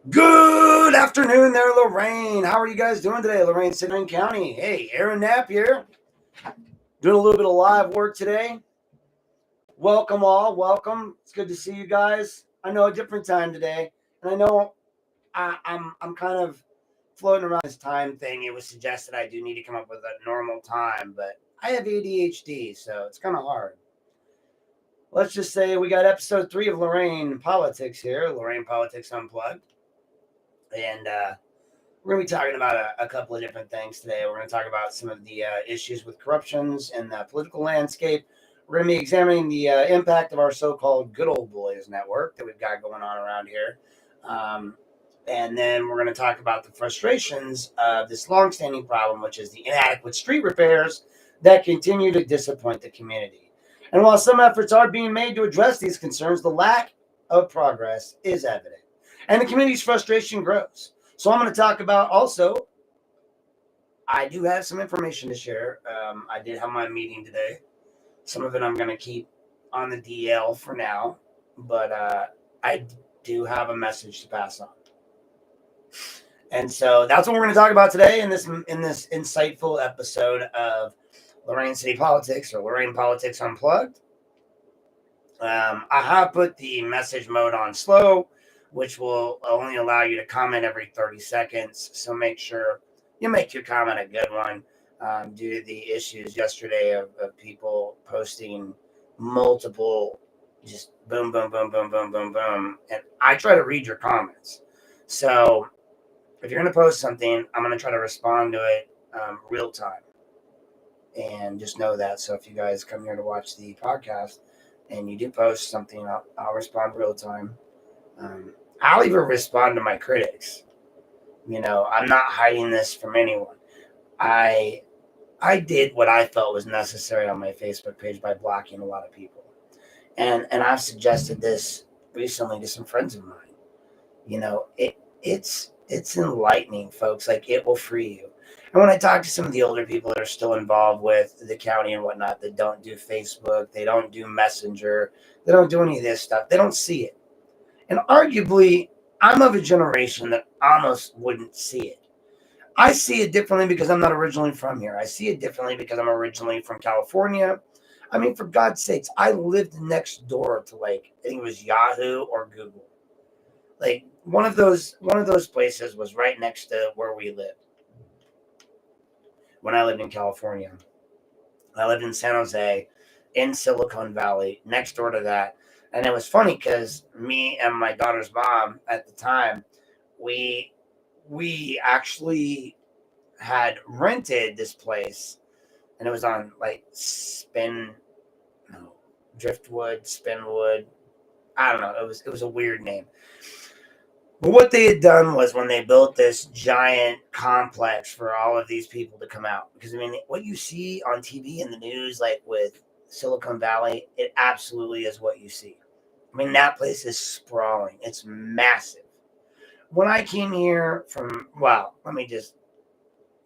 Good afternoon there, Lorain. How are you guys doing today, Lorain, Cittadine County? Hey, Aaron Knapp here. Doing a little bit of live work today. Welcome all. Welcome. It's good to see you guys. I know a different time today, and I know I'm kind of floating around this time thing. It was suggested I do need to come up with a normal time, but I have ADHD, so it's kind of hard. Let's just say we got episode 3 of Lorain Politics here, Lorain Politics Unplugged, and we're going to be talking about a couple of different things today. We're going to talk about some of the issues with corruptions in the political landscape. We're going to be examining the impact of our so-called Good Ole Boys network that we've got going on around here. And then we're going to talk about the frustrations of this longstanding problem, which is the inadequate street repairs that continue to disappoint the community. And while some efforts are being made to address these concerns, the lack of progress is evident. And the community's frustration grows. So I'm going to talk about also, I do have some information to share. I did have my meeting today. Some of it I'm going to keep on the DL for now, but I do have a message to pass on. And so that's what we're going to talk about today in this insightful episode of Lorain City Politics or Lorain Politics Unplugged. I have put the message mode on slow, which will only allow you to comment every 30 seconds. So make sure you make your comment a good one due to the issues yesterday of people posting multiple, just boom, boom, boom, boom, boom, boom, boom. And I try to read your comments. So if you're going to post something, I'm going to try to respond to it real time. And just know that. So if you guys come here to watch the podcast and you do post something, I'll respond real time. I'll even respond to my critics. You know, I'm not hiding this from anyone. I did what I felt was necessary on my Facebook page by blocking a lot of people. And I've suggested this recently to some friends of mine. You know, it's enlightening, folks. Like, it will free you. And when I talk to some of the older people that are still involved with the county and whatnot, that don't do Facebook, they don't do Messenger, they don't do any of this stuff, they don't see it. And arguably, I'm of a generation that almost wouldn't see it. I see it differently because I'm not originally from here. I see it differently because I'm originally from California. I mean, for God's sakes, I lived next door to, like, I think it was Yahoo or Google. Like, one of those places was right next to where we lived when I lived in California. I lived in San Jose, in Silicon Valley, next door to that. And it was funny because me and my daughter's mom at the time, we actually had rented this place, and it was on like Driftwood, Spinwood. I don't know. It was a weird name. But what they had done was, when they built this giant complex for all of these people to come out, because I mean, what you see on TV and the news, like with Silicon Valley, it absolutely is what you see. I mean, that place is sprawling. It's massive. When I came here from, well, let me just,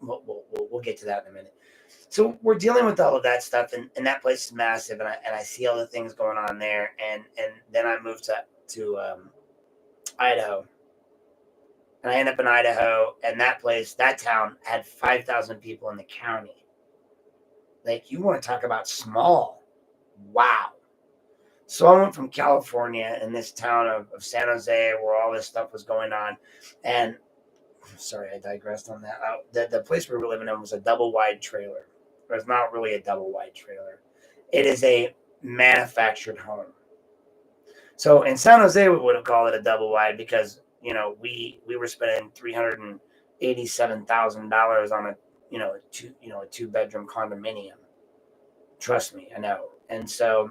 we'll get to that in a minute. So we're dealing with all of that stuff, and that place is massive, and I see all the things going on there, and then I moved to Idaho. And I ended up in Idaho, and that town had 5,000 people in the county. Like, you want to talk about small. Wow. So I went from California in this town of San Jose, where all this stuff was going on. And sorry, I digressed on that. The place we were living in was a double wide trailer. But it's not really a double wide trailer. It is a manufactured home. So in San Jose, we would have called it a double wide because, you know, we were spending $387,000 on a 2-bedroom condominium. Trust me, I know. And so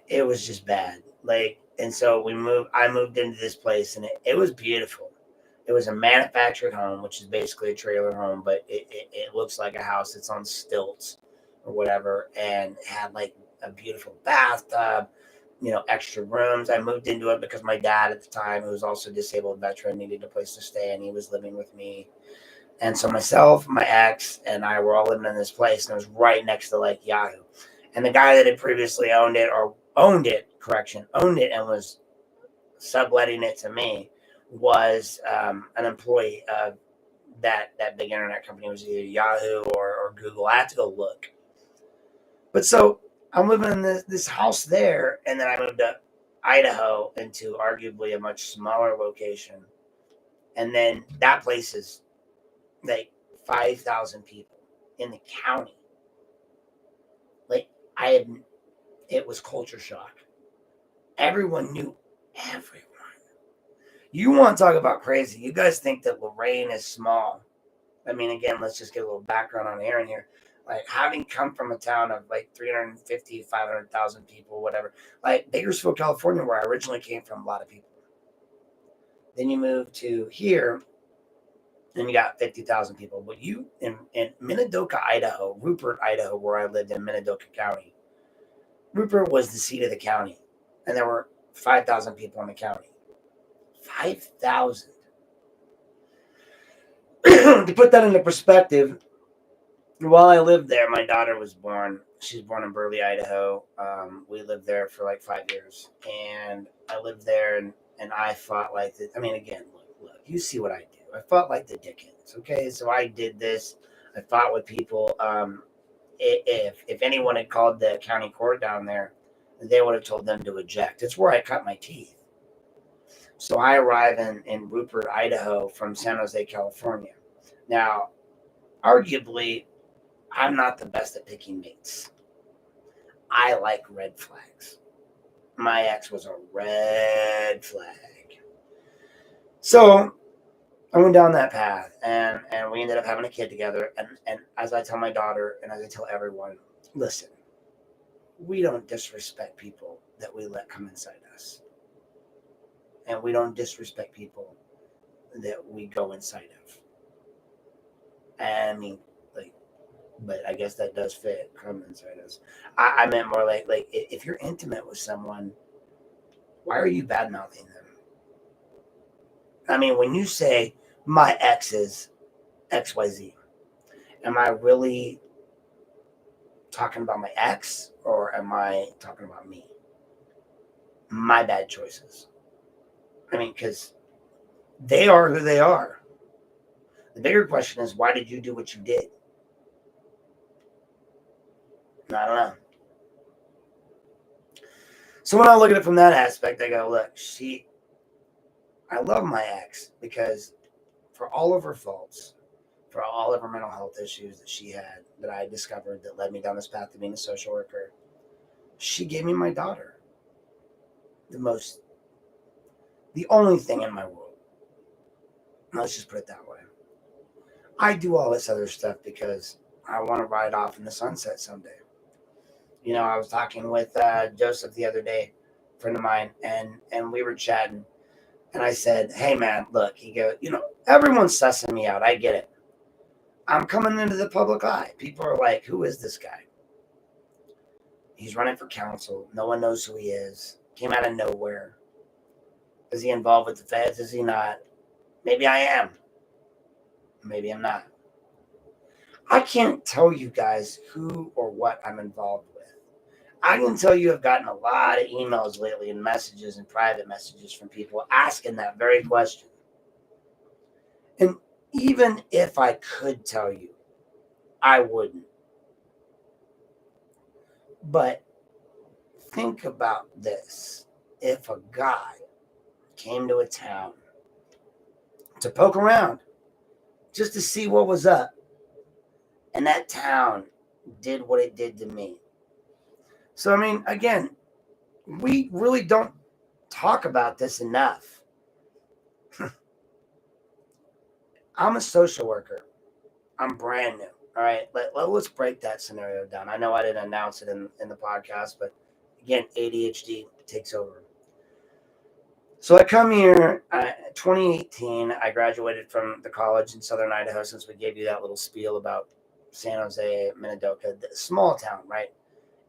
it was just bad. Like, and so I moved into this place, and it was beautiful. It was a manufactured home, which is basically a trailer home, but it looks like a house that's on stilts or whatever, and it had like a beautiful bathtub, extra rooms. I moved into it because my dad at the time, who was also a disabled veteran, needed a place to stay, and he was living with me. And so myself, my ex, and I were all living in this place, and it was right next to like Yahoo. And the guy that had previously owned it, and was subletting it to me was an employee of that big internet company. It was either Yahoo or Google. I had to go look. But so I'm living in this house there, and then I moved to Idaho into arguably a much smaller location. And then that place is like 5,000 people in the county. Like it was culture shock. Everyone knew everyone. You want to talk about crazy. You guys think that Lorain is small. I mean, again, let's just get a little background on Aaron here. Like, having come from a town of like 350, 500,000 people, whatever, like Bakersfield, California, where I originally came from, a lot of people. Then you move to here, and you got 50,000 people. But you, in Minidoka, Idaho, Rupert, Idaho, where I lived in Minidoka County, Rupert was the seat of the county, and there were 5,000 people in the county. 5,000. To put that into perspective, while I lived there, my daughter was born. She's born in Burley, Idaho. We lived there for like 5 years, and I lived there, and I fought like the. I mean, again, look, you see what I do. I fought like the Dickens. Okay, so I did this. I fought with people. If anyone had called the county court down there, they would have told them to eject. It's where I cut my teeth. So I arrive in Rupert, Idaho from San Jose, California. Now, arguably, I'm not the best at picking mates. I like red flags. My ex was a red flag. So I went down that path, and we ended up having a kid together. And as I tell my daughter, and as I tell everyone, listen, we don't disrespect people that we let come inside us. And we don't disrespect people that we go inside of. And I mean, like, but I guess that does fit, come inside us. I meant more like if you're intimate with someone, why are you bad mouthing them? I mean, when you say my ex is XYZ, am I really talking about my ex, or am I talking about me? My bad choices. I mean, because they are who they are. The bigger question is, why did you do what you did? I don't know. So when I look at it from that aspect, I go, look, I love my ex because for all of her faults, for all of her mental health issues that she had, that I discovered that led me down this path to being a social worker, she gave me my daughter. The only thing in my world. Let's just put it that way. I do all this other stuff because I want to ride off in the sunset someday. You know, I was talking with Joseph the other day, a friend of mine, and we were chatting. And I said, hey, man, look, he goes, everyone's sussing me out. I get it. I'm coming into the public eye. People are like, who is this guy? He's running for council. No one knows who he is. Came out of nowhere. Is he involved with the feds? Is he not? Maybe I am. Maybe I'm not. I can't tell you guys who or what I'm involved with. I can tell you I've gotten a lot of emails lately and messages and private messages from people asking that very question. And even if I could tell you, I wouldn't. But think about this. If a guy came to a town to poke around just to see what was up, and that town did what it did to me. So, I mean, again, we really don't talk about this enough. I'm a social worker. I'm brand new. All right, let's break that scenario down. I know I didn't announce it in the podcast, but again, ADHD takes over. So I come here, 2018, I graduated from the college in Southern Idaho, since we gave you that little spiel about San Jose, Minidoka, the small town, right?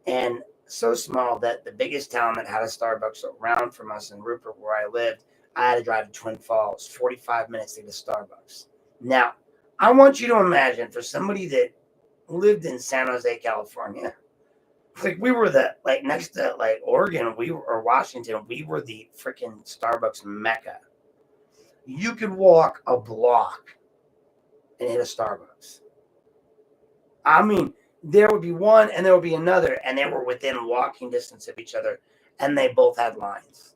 And so small that the biggest town that had a Starbucks around from us in Rupert, where I lived, I had to drive to Twin Falls, 45 minutes to get a Starbucks. Now, I want you to imagine, for somebody that lived in San Jose, California, Like we were next to Oregon, or Washington, we were the freaking Starbucks mecca. You could walk a block and hit a Starbucks. I mean, there would be one and there would be another, and they were within walking distance of each other, and they both had lines.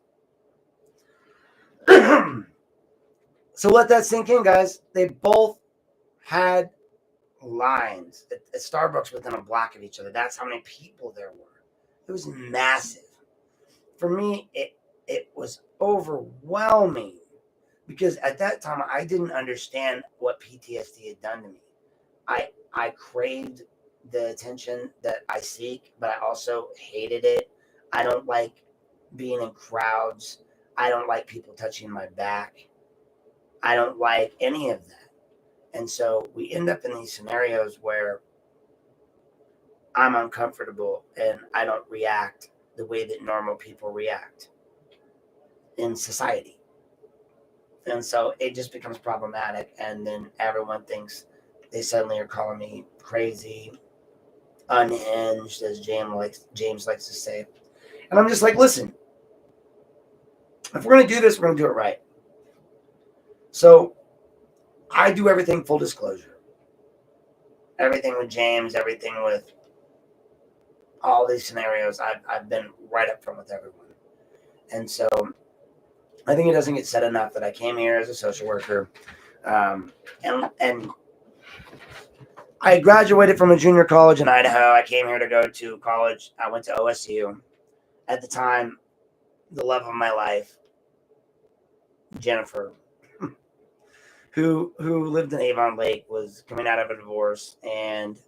So let that sink in, guys. They both had lines at Starbucks within a block of each other. That's how many people there were. It was massive. For me, it was overwhelming because at that time I didn't understand what PTSD had done to me. I craved the attention that I seek, but I also hated it. I don't like being in crowds. I don't like people touching my back. I don't like any of that. And so we end up in these scenarios where I'm uncomfortable and I don't react the way that normal people react in society. And so it just becomes problematic. And then everyone thinks they suddenly are calling me crazy, unhinged, as James likes to say. And I'm just like, listen, if we're going to do this, we're going to do it right. So I do everything full disclosure. Everything with James, everything with all these scenarios, I've been right up front with everyone. And so I think it doesn't get said enough that I came here as a social worker. And I graduated from a junior college in Idaho. I came here to go to college. I went to OSU. At the time, the love of my life, Jennifer, who lived in Avon Lake, was coming out of a divorce, and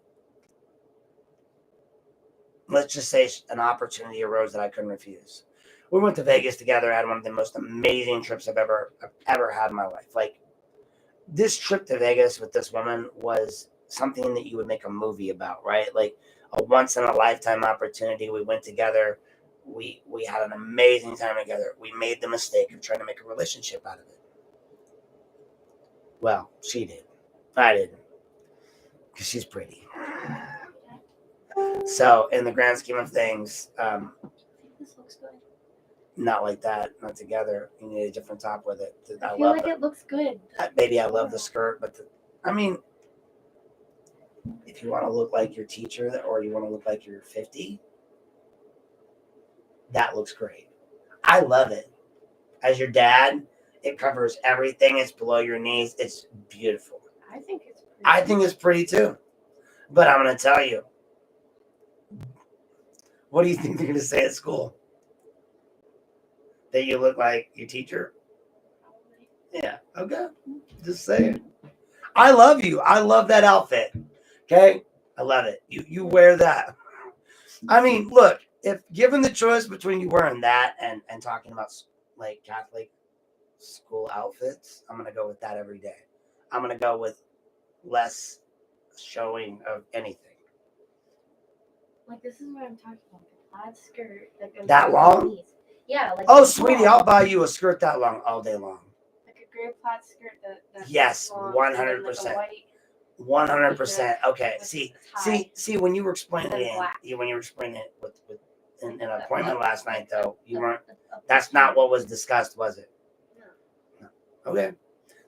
let's just say an opportunity arose that I couldn't refuse. We went to Vegas together. I had one of the most amazing trips I've ever had in my life. Like, this trip to Vegas with this woman was something that you would make a movie about, right? Like a once in a lifetime opportunity. We went together. We had an amazing time together. We made the mistake of trying to make a relationship out of it. Well, she did. I didn't, because she's pretty. So, in the grand scheme of things, this looks good. Not like that, not together. You need a different top with it. I feel like it looks good. Maybe I love the skirt, but I mean, if you want to look like your teacher or you want to look like you're 50, that looks great. I love it. As your dad, it covers everything. It's below your knees. It's beautiful. I think it's pretty. I think it's pretty too. But I'm going to tell you, what do you think they're going to say at school? That you look like your teacher? Yeah. Okay. Just saying. I love you. I love that outfit. Okay. I love it. You wear that. I mean, look, if given the choice between you wearing that and talking about like Catholic school outfits, I'm going to go with that every day. I'm going to go with less showing of anything. Like, this is what I'm talking about. The plaid skirt that goes that long? Knees. Yeah. Like, oh, sweetie, long. I'll buy you a skirt that long all day long. Like a gray plaid skirt that yes, 100%. 100%. Okay. See. When you were explaining it, with in an appointment last night, though, you weren't. That's not what was discussed, was it? No. Okay.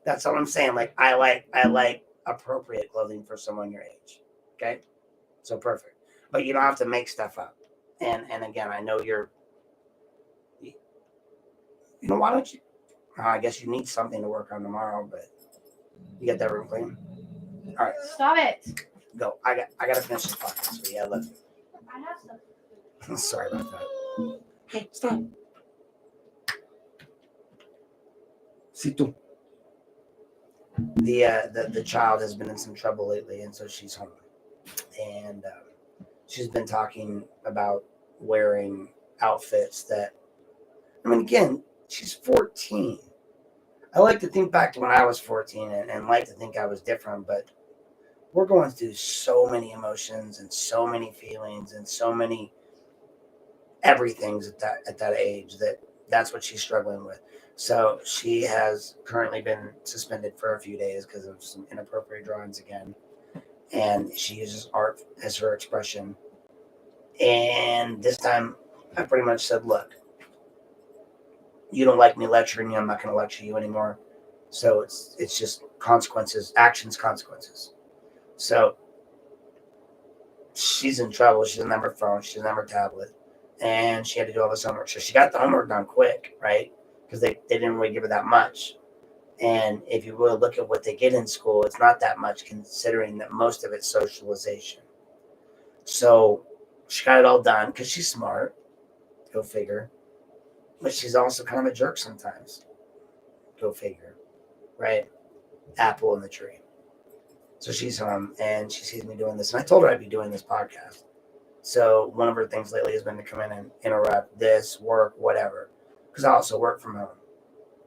That's all I'm saying. Like, I like appropriate clothing for someone your age. Okay. So perfect. But you don't have to make stuff up. And again, I know you're. You know, why don't you? I guess you need something to work on tomorrow, but you get that room clean. All right. Stop it. Go. I got to finish this podcast. So yeah, I love you. I have some. Sorry about that. Hey, stop. See tu. The child has been in some trouble lately, and so she's home, and she's been talking about wearing outfits that. I mean, again, she's 14. I like to think back to when I was 14 and like to think I was different, but we're going through so many emotions and so many feelings and so many everythings at that age that's what she's struggling with. So she has currently been suspended for a few days because of some inappropriate drawings again. And she uses art as her expression. And this time I pretty much said, look, you don't like me lecturing you, I'm not going to lecture you anymore. So it's just consequences, actions, consequences. So she's in trouble. She doesn't have her phone. She doesn't have her tablet. And she had to do all this homework. So she got the homework done quick, right? Because they didn't really give her that much. And if you really look at what they get in school, it's not that much considering that most of it's socialization. So she got it all done because she's smart. Go figure. But she's also kind of a jerk sometimes. Go figure. Right? Apple in the tree. So she's home and she sees me doing this. And I told her I'd be doing this podcast. So one of her things lately has been to come in and interrupt this, work, whatever. Because I also work from home.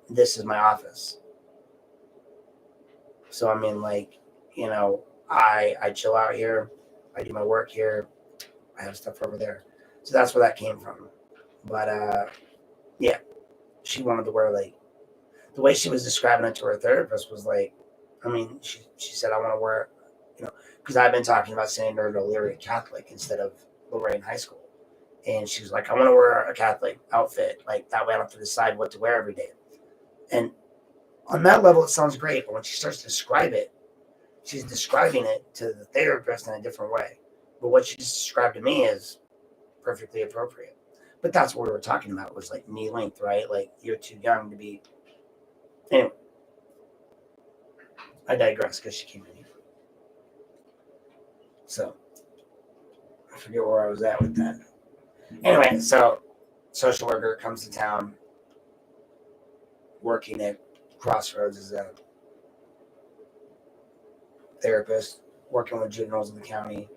This is my office. So I mean, like, you know, I chill out here. I do my work here. I have stuff over there. So that's where that came from. But yeah, she wanted to wear, like, the way she was describing it to her therapist was like, I mean, she said, I want to wear, you know, because I've been talking about sending her to Lorain Catholic instead of Lorain High School. And she was like, I want to wear a Catholic outfit. Like, that way I don't have to decide what to wear every day. And on that level, it sounds great. But when she starts to describe it, she's describing it to the therapist in a different way. But what she just described to me is perfectly appropriate. But that's what we were talking about, was like knee length, right? Like, you're too young to be. Anyway, I digress because she came in here. So I forget where I was at with that. Anyway, so social worker comes to town, working at Crossroads as a therapist, working with juveniles in the county,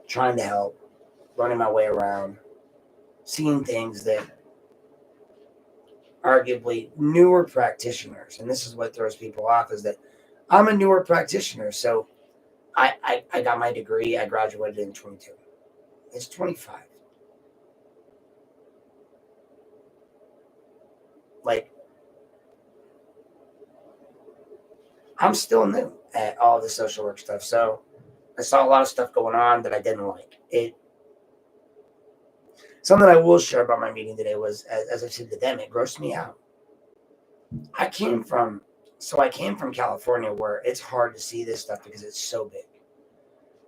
trying to help, running my way around, seeing things that arguably newer practitioners, and this is what throws people off, is that I'm a newer practitioner. So I got my degree. I graduated in 22. It's 25. Like, I'm still new at all the social work stuff. So I saw a lot of stuff going on that I didn't like. Something I will share about my meeting today was, as I said to them, it grossed me out. I came from California, where it's hard to see this stuff because it's so big.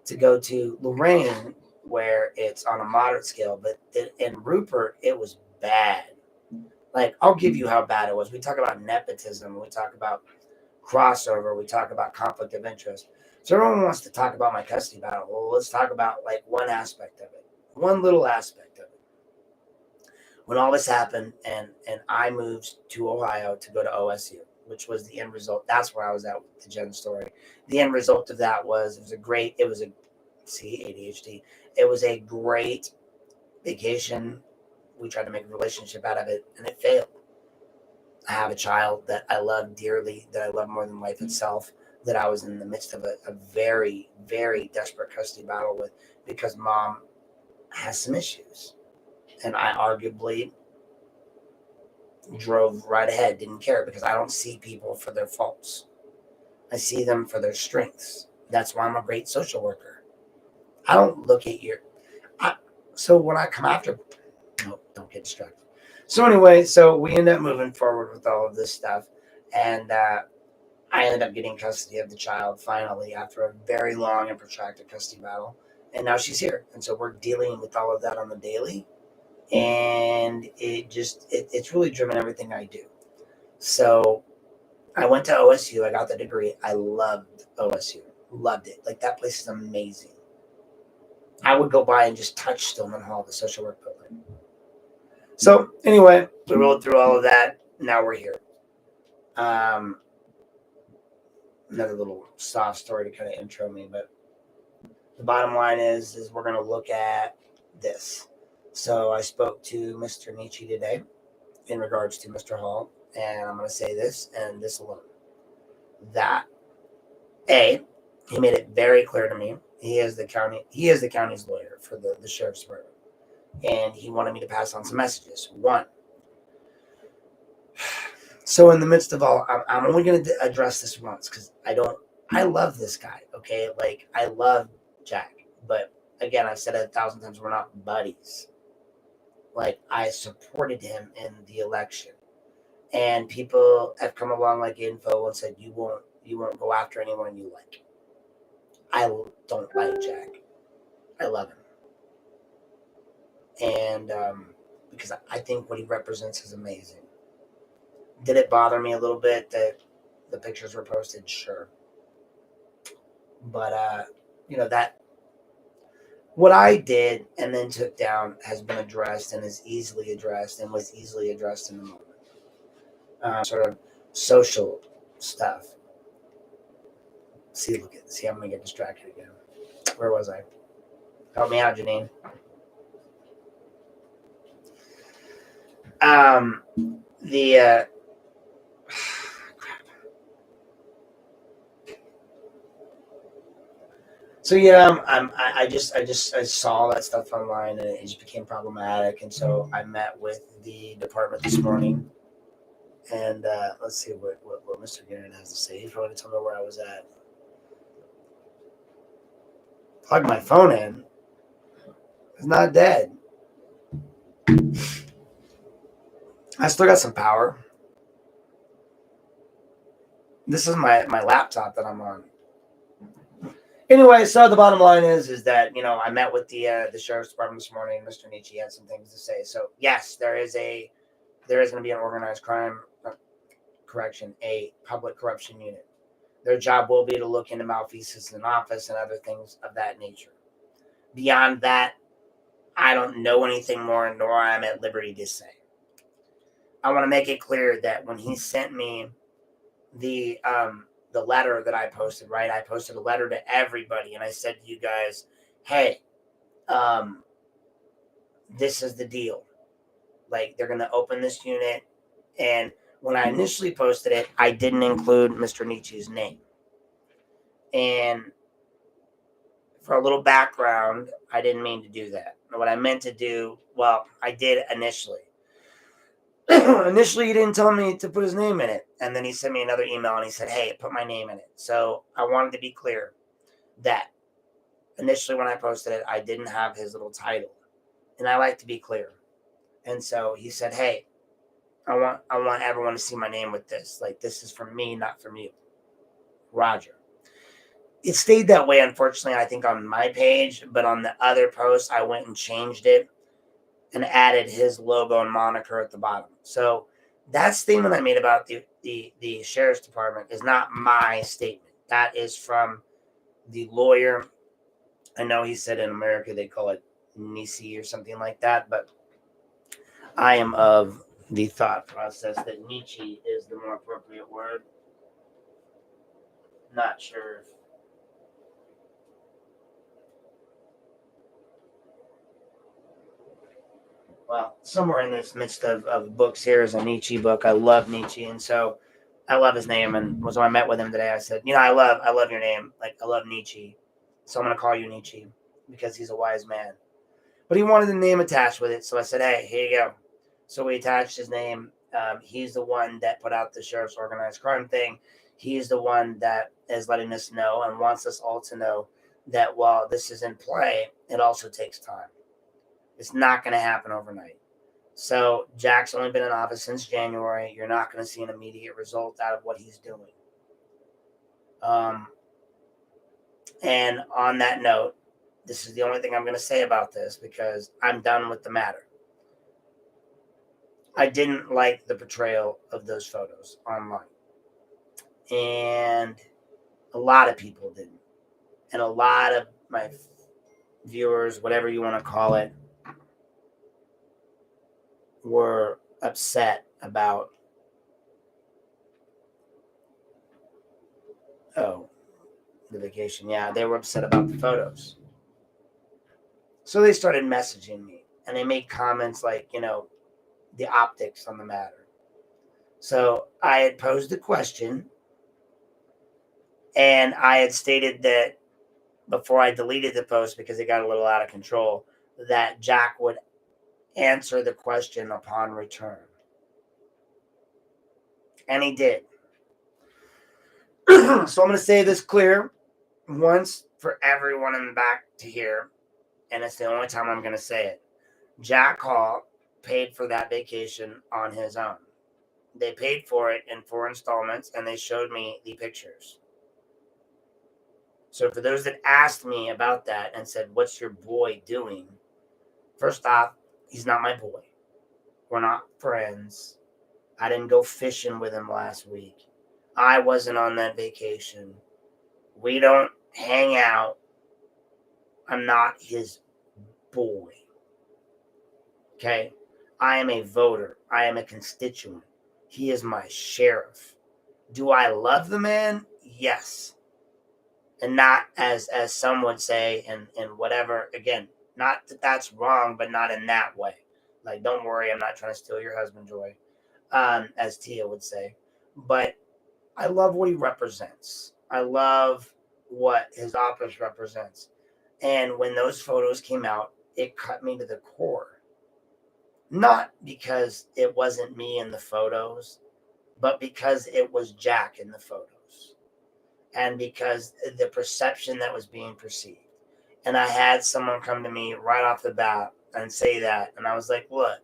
To go to Lorain, where it's on a moderate scale, but in Rupert, it was bad. Like, I'll give you how bad it was. We talk about nepotism. We talk about crossover. We talk about conflict of interest. So everyone wants to talk about my custody battle. Well, let's talk about, like, one aspect of it, one little aspect of it. When all this happened, and I moved to Ohio to go to OSU, which was the end result. That's where I was at with the Jen story. The end result of that was, it was a ADHD. It was a great vacation. We tried to make a relationship out of it, and it failed. I have a child that I love dearly, that I love more than life itself, that I was in the midst of a very, very desperate custody battle with, because mom has some issues. And I arguably drove right ahead, didn't care, because I don't see people for their faults. I see them for their strengths. That's why I'm a great social worker. I don't look at so when I come after, no, don't get distracted. So anyway, so we end up moving forward with all of this stuff. And I ended up getting custody of the child finally, after a very long and protracted custody battle. And now she's here. And so we're dealing with all of that on the daily. And it's really driven everything I do. So I went to OSU. I got the degree. I loved OSU. Loved it. Like, that place is amazing. I would go by and just touch Stillman Hall, the social work building. So anyway, we rolled through all of that. Now we're here. Another little soft story to kind of intro me, but the bottom line is we're going to look at this. So I spoke to Mr. Nietzsche today in regards to Mr. Hall, and I'm going to say this and this alone. That he made it very clear to me. He is the county's lawyer for the sheriff's department. And he wanted me to pass on some messages. One, so in the midst of all, I'm only going to address this once, because I love this guy, okay? Like, I love Jack, but again, I've said it 1,000 times, we're not buddies. Like, I supported him in the election. And people have come along like info and said, you won't go after anyone you like. I don't like Jack. I love him. And because I think what he represents is amazing. Did it bother me a little bit that the pictures were posted? Sure. But, that what I did and then took down has been addressed and is easily addressed and was easily addressed in the moment. Sort of social stuff. See, I'm going to get distracted again. Where was I? Help me out, Janine. So yeah, I saw that stuff online and it just became problematic, and so I met with the department this morning, and let's see what Mr. Garrett has to say. He's probably tell me where I was at. Plug my phone in. It's not dead. I still got some power. This is my laptop that I'm on. Anyway, so the bottom line is that I met with the sheriff's department this morning. Mr. Nietzsche had some things to say. So yes, there is going to be an organized crime a public corruption unit. Their job will be to look into malfeasance in office and other things of that nature. Beyond that, I don't know anything more, nor I'm at liberty to say. I want to make it clear that when he sent me the letter that I posted, right? I posted a letter to everybody, and I said to you guys, hey, this is the deal. Like, they're going to open this unit, and when I initially posted it, I didn't include Mr. Nietzsche's name. And for a little background, I didn't mean to do that. What I meant to do, well, I did initially. Initially, he didn't tell me to put his name in it. And then he sent me another email and he said, hey, put my name in it. So I wanted to be clear that initially when I posted it, I didn't have his little title. And I like to be clear. And so he said, hey, I want everyone to see my name with this. Like, this is from me, not from you. Roger. It stayed that way, unfortunately, I think, on my page. But on the other post, I went and changed it and added his logo and moniker at the bottom. So that statement I made about the sheriff's department is not my statement. That is from the lawyer. I know he said in America they call it Nisi or something like that, but I am of the thought process that Nietzsche is the more appropriate word. Not sure if well, somewhere in this midst of books here is a Nietzsche book. I love Nietzsche, and so I love his name. And so I met with him today. I said, I love your name. Like, I love Nietzsche, so I'm going to call you Nietzsche because he's a wise man. But he wanted the name attached with it, so I said, hey, here you go. So we attached his name. He's the one that put out the sheriff's organized crime thing. He's the one that is letting us know and wants us all to know that while this is in play, it also takes time. It's not going to happen overnight. So Jack's only been in office since January. You're not going to see an immediate result out of what he's doing. And on that note, this is the only thing I'm going to say about this because I'm done with the matter. I didn't like the portrayal of those photos online. And a lot of people didn't. And a lot of my viewers, whatever you want to call it, were upset about the vacation. Yeah, they were upset about the photos. So they started messaging me and they made comments like, the optics on the matter. So I had posed a question and I had stated that before I deleted the post because it got a little out of control, that Jack would answer the question upon return. And he did. So I'm going to say this clear once for everyone in the back to hear. and it's the only time I'm going to say it. Jack Hall paid for that vacation on his own. They paid for it in 4 installments, and they showed me the pictures. So for those that asked me about that and said, what's your boy doing? First off, he's not my boy. We're not friends. I didn't go fishing with him last week. I wasn't on that vacation. We don't hang out. I'm not his boy. Okay? I am a voter. I am a constituent. He is my sheriff. Do I love the man? Yes. And not as some would say, and whatever. Again, not that that's wrong, but not in that way. Like, don't worry, I'm not trying to steal your husband, Joy, as Tia would say. But I love what he represents. I love what his office represents. And when those photos came out, it cut me to the core. Not because it wasn't me in the photos, but because it was Jack in the photos. And because the perception that was being perceived. And I had someone come to me right off the bat and say that. And I was like, look,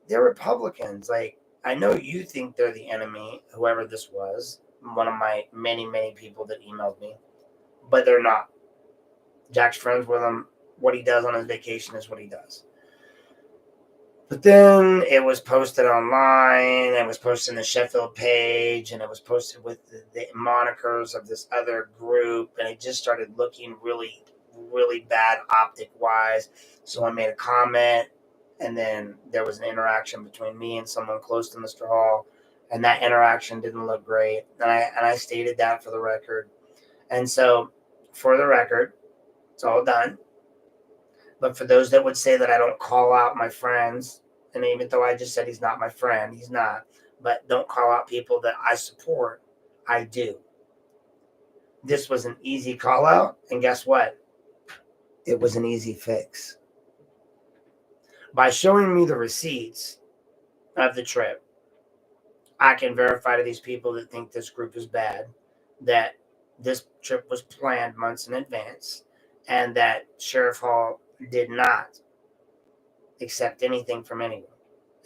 they're Republicans. Like, I know you think they're the enemy, whoever this was, one of my many, many people that emailed me, but they're not. Jack's friends with him. What he does on his vacation is what he does. But then it was posted online, it was posted in the Sheffield page, and it was posted with the monikers of this other group, and it just started looking really, really bad optic-wise. So I made a comment, and then there was an interaction between me and someone close to Mr. Hall, and that interaction didn't look great, and I stated that for the record. And so, for the record, it's all done. But for those that would say that I don't call out my friends, and even though I just said he's not my friend, he's not, but don't call out people that I support, I do. This was an easy call out, and guess what? It was an easy fix. By showing me the receipts of the trip, I can verify to these people that think this group is bad that this trip was planned months in advance, and that Sheriff Hall did not accept anything from anyone,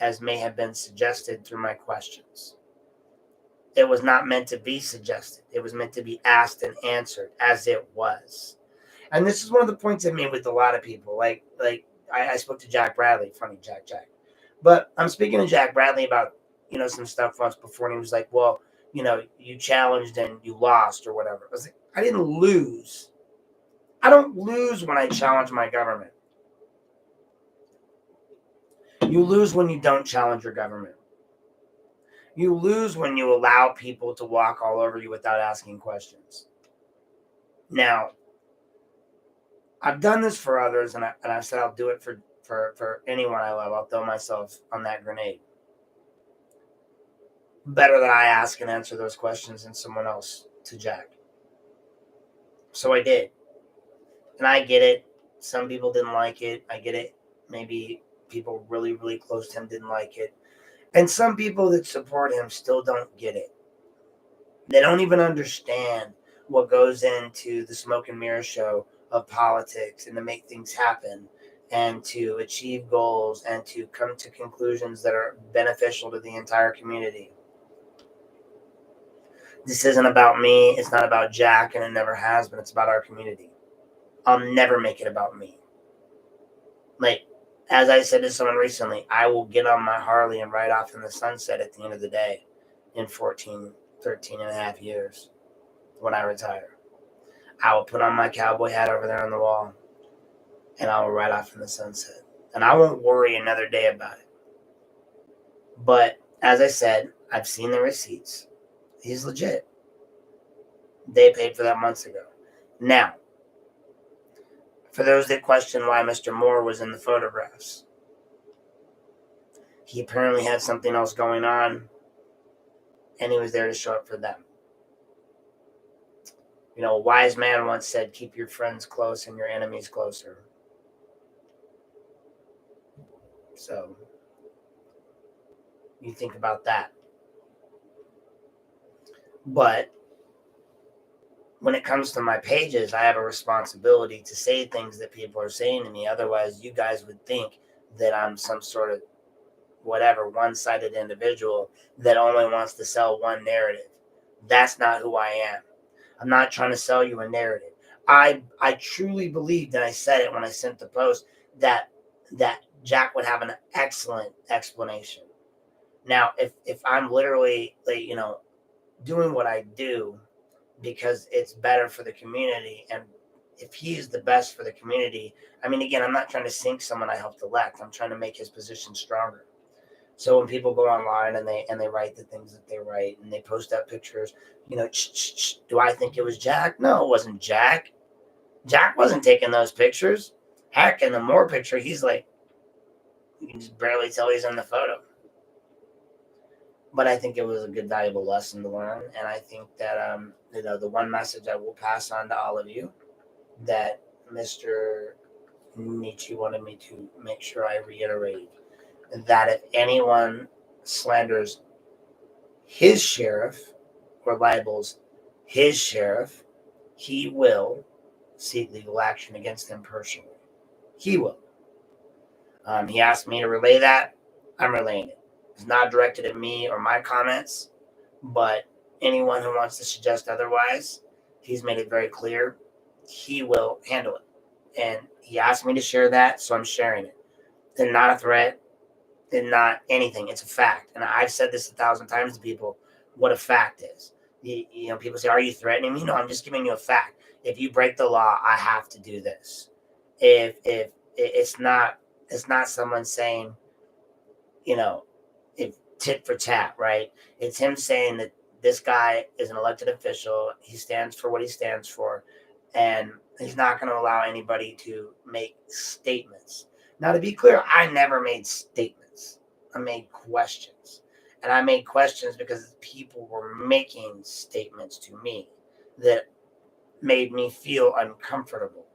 as may have been suggested through my questions. It was not meant to be suggested. It was meant to be asked and answered as it was. And this is one of the points I made with a lot of people. Like I spoke to Jack Bradley, funny Jack. But I'm speaking to Jack Bradley about, some stuff once before, and he was like, well, you challenged and you lost or whatever. I was like, I didn't lose. I don't lose when I challenge my government. You lose when you don't challenge your government. You lose when you allow people to walk all over you without asking questions. Now, I've done this for others, and I've said I'll do it for anyone I love. I'll throw myself on that grenade. Better that I ask and answer those questions than someone else to Jack. So I did. And I get it. Some people didn't like it. I get it. Maybe people really, really close to him didn't like it. And some people that support him still don't get it. They don't even understand what goes into the smoke and mirror show of politics and to make things happen and to achieve goals and to come to conclusions that are beneficial to the entire community. This isn't about me. It's not about Jack, and it never has been. It's about our community. I'll never make it about me. Like, as I said to someone recently, I will get on my Harley and ride off in the sunset at the end of the day in 13 and a half years when I retire. I will put on my cowboy hat over there on the wall, and I will ride off in the sunset. And I won't worry another day about it. But, as I said, I've seen the receipts. He's legit. They paid for that months ago. Now, for those that question why Mr. Moore was in the photographs, he apparently had something else going on, and he was there to show up for them. A wise man once said, keep your friends close and your enemies closer. So, you think about that. But when it comes to my pages, I have a responsibility to say things that people are saying to me. Otherwise, you guys would think that I'm some sort of whatever one-sided individual that only wants to sell one narrative. That's not who I am. I'm not trying to sell you a narrative. I truly believed, and I said it when I sent the post, that Jack would have an excellent explanation. Now, if I'm literally like, doing what I do because it's better for the community, and if he's the best for the community, I mean, again, I'm not trying to sink someone I helped elect. I'm trying to make his position stronger. So when people go online and they write the things that they write and they post up pictures, do I think it was Jack? No, it wasn't Jack. Jack wasn't taking those pictures. Heck, in the Moore picture, he's like, you can just barely tell he's in the photo. But I think it was a good, valuable lesson to learn. And I think that, the one message I will pass on to all of you that Mr. Nietzsche wanted me to make sure I reiterate, that if anyone slanders his sheriff or libels his sheriff, he will seek legal action against them personally. He will. He asked me to relay that. I'm relaying it. It's not directed at me or my comments, but anyone who wants to suggest otherwise, he's made it very clear he will handle it. And he asked me to share that, so I'm sharing it. It's not a threat and not anything. It's a fact. And I've said this 1,000 times to people, what a fact is. People say, are you threatening me? No, I'm just giving you a fact. If you break the law, I have to do this. If it's not someone saying, if tit for tat, right? It's him saying that this guy is an elected official. He stands for what he stands for. And he's not going to allow anybody to make statements. Now, to be clear, I never made statements. I made questions. And I made questions because people were making statements to me that made me feel uncomfortable.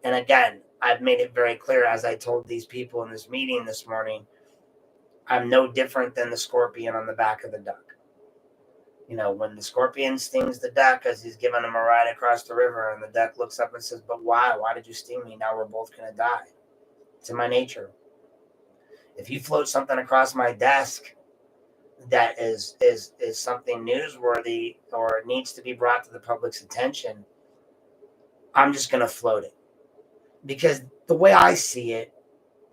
And again, I've made it very clear, as I told these people in this meeting this morning, I'm no different than the scorpion on the back of the duck. When the scorpion stings the duck as he's giving him a ride across the river, and the duck looks up and says, but why? Why did you sting me? Now we're both going to die. It's in my nature. If you float something across my desk that is something newsworthy or needs to be brought to the public's attention, I'm just going to float it. Because the way I see it,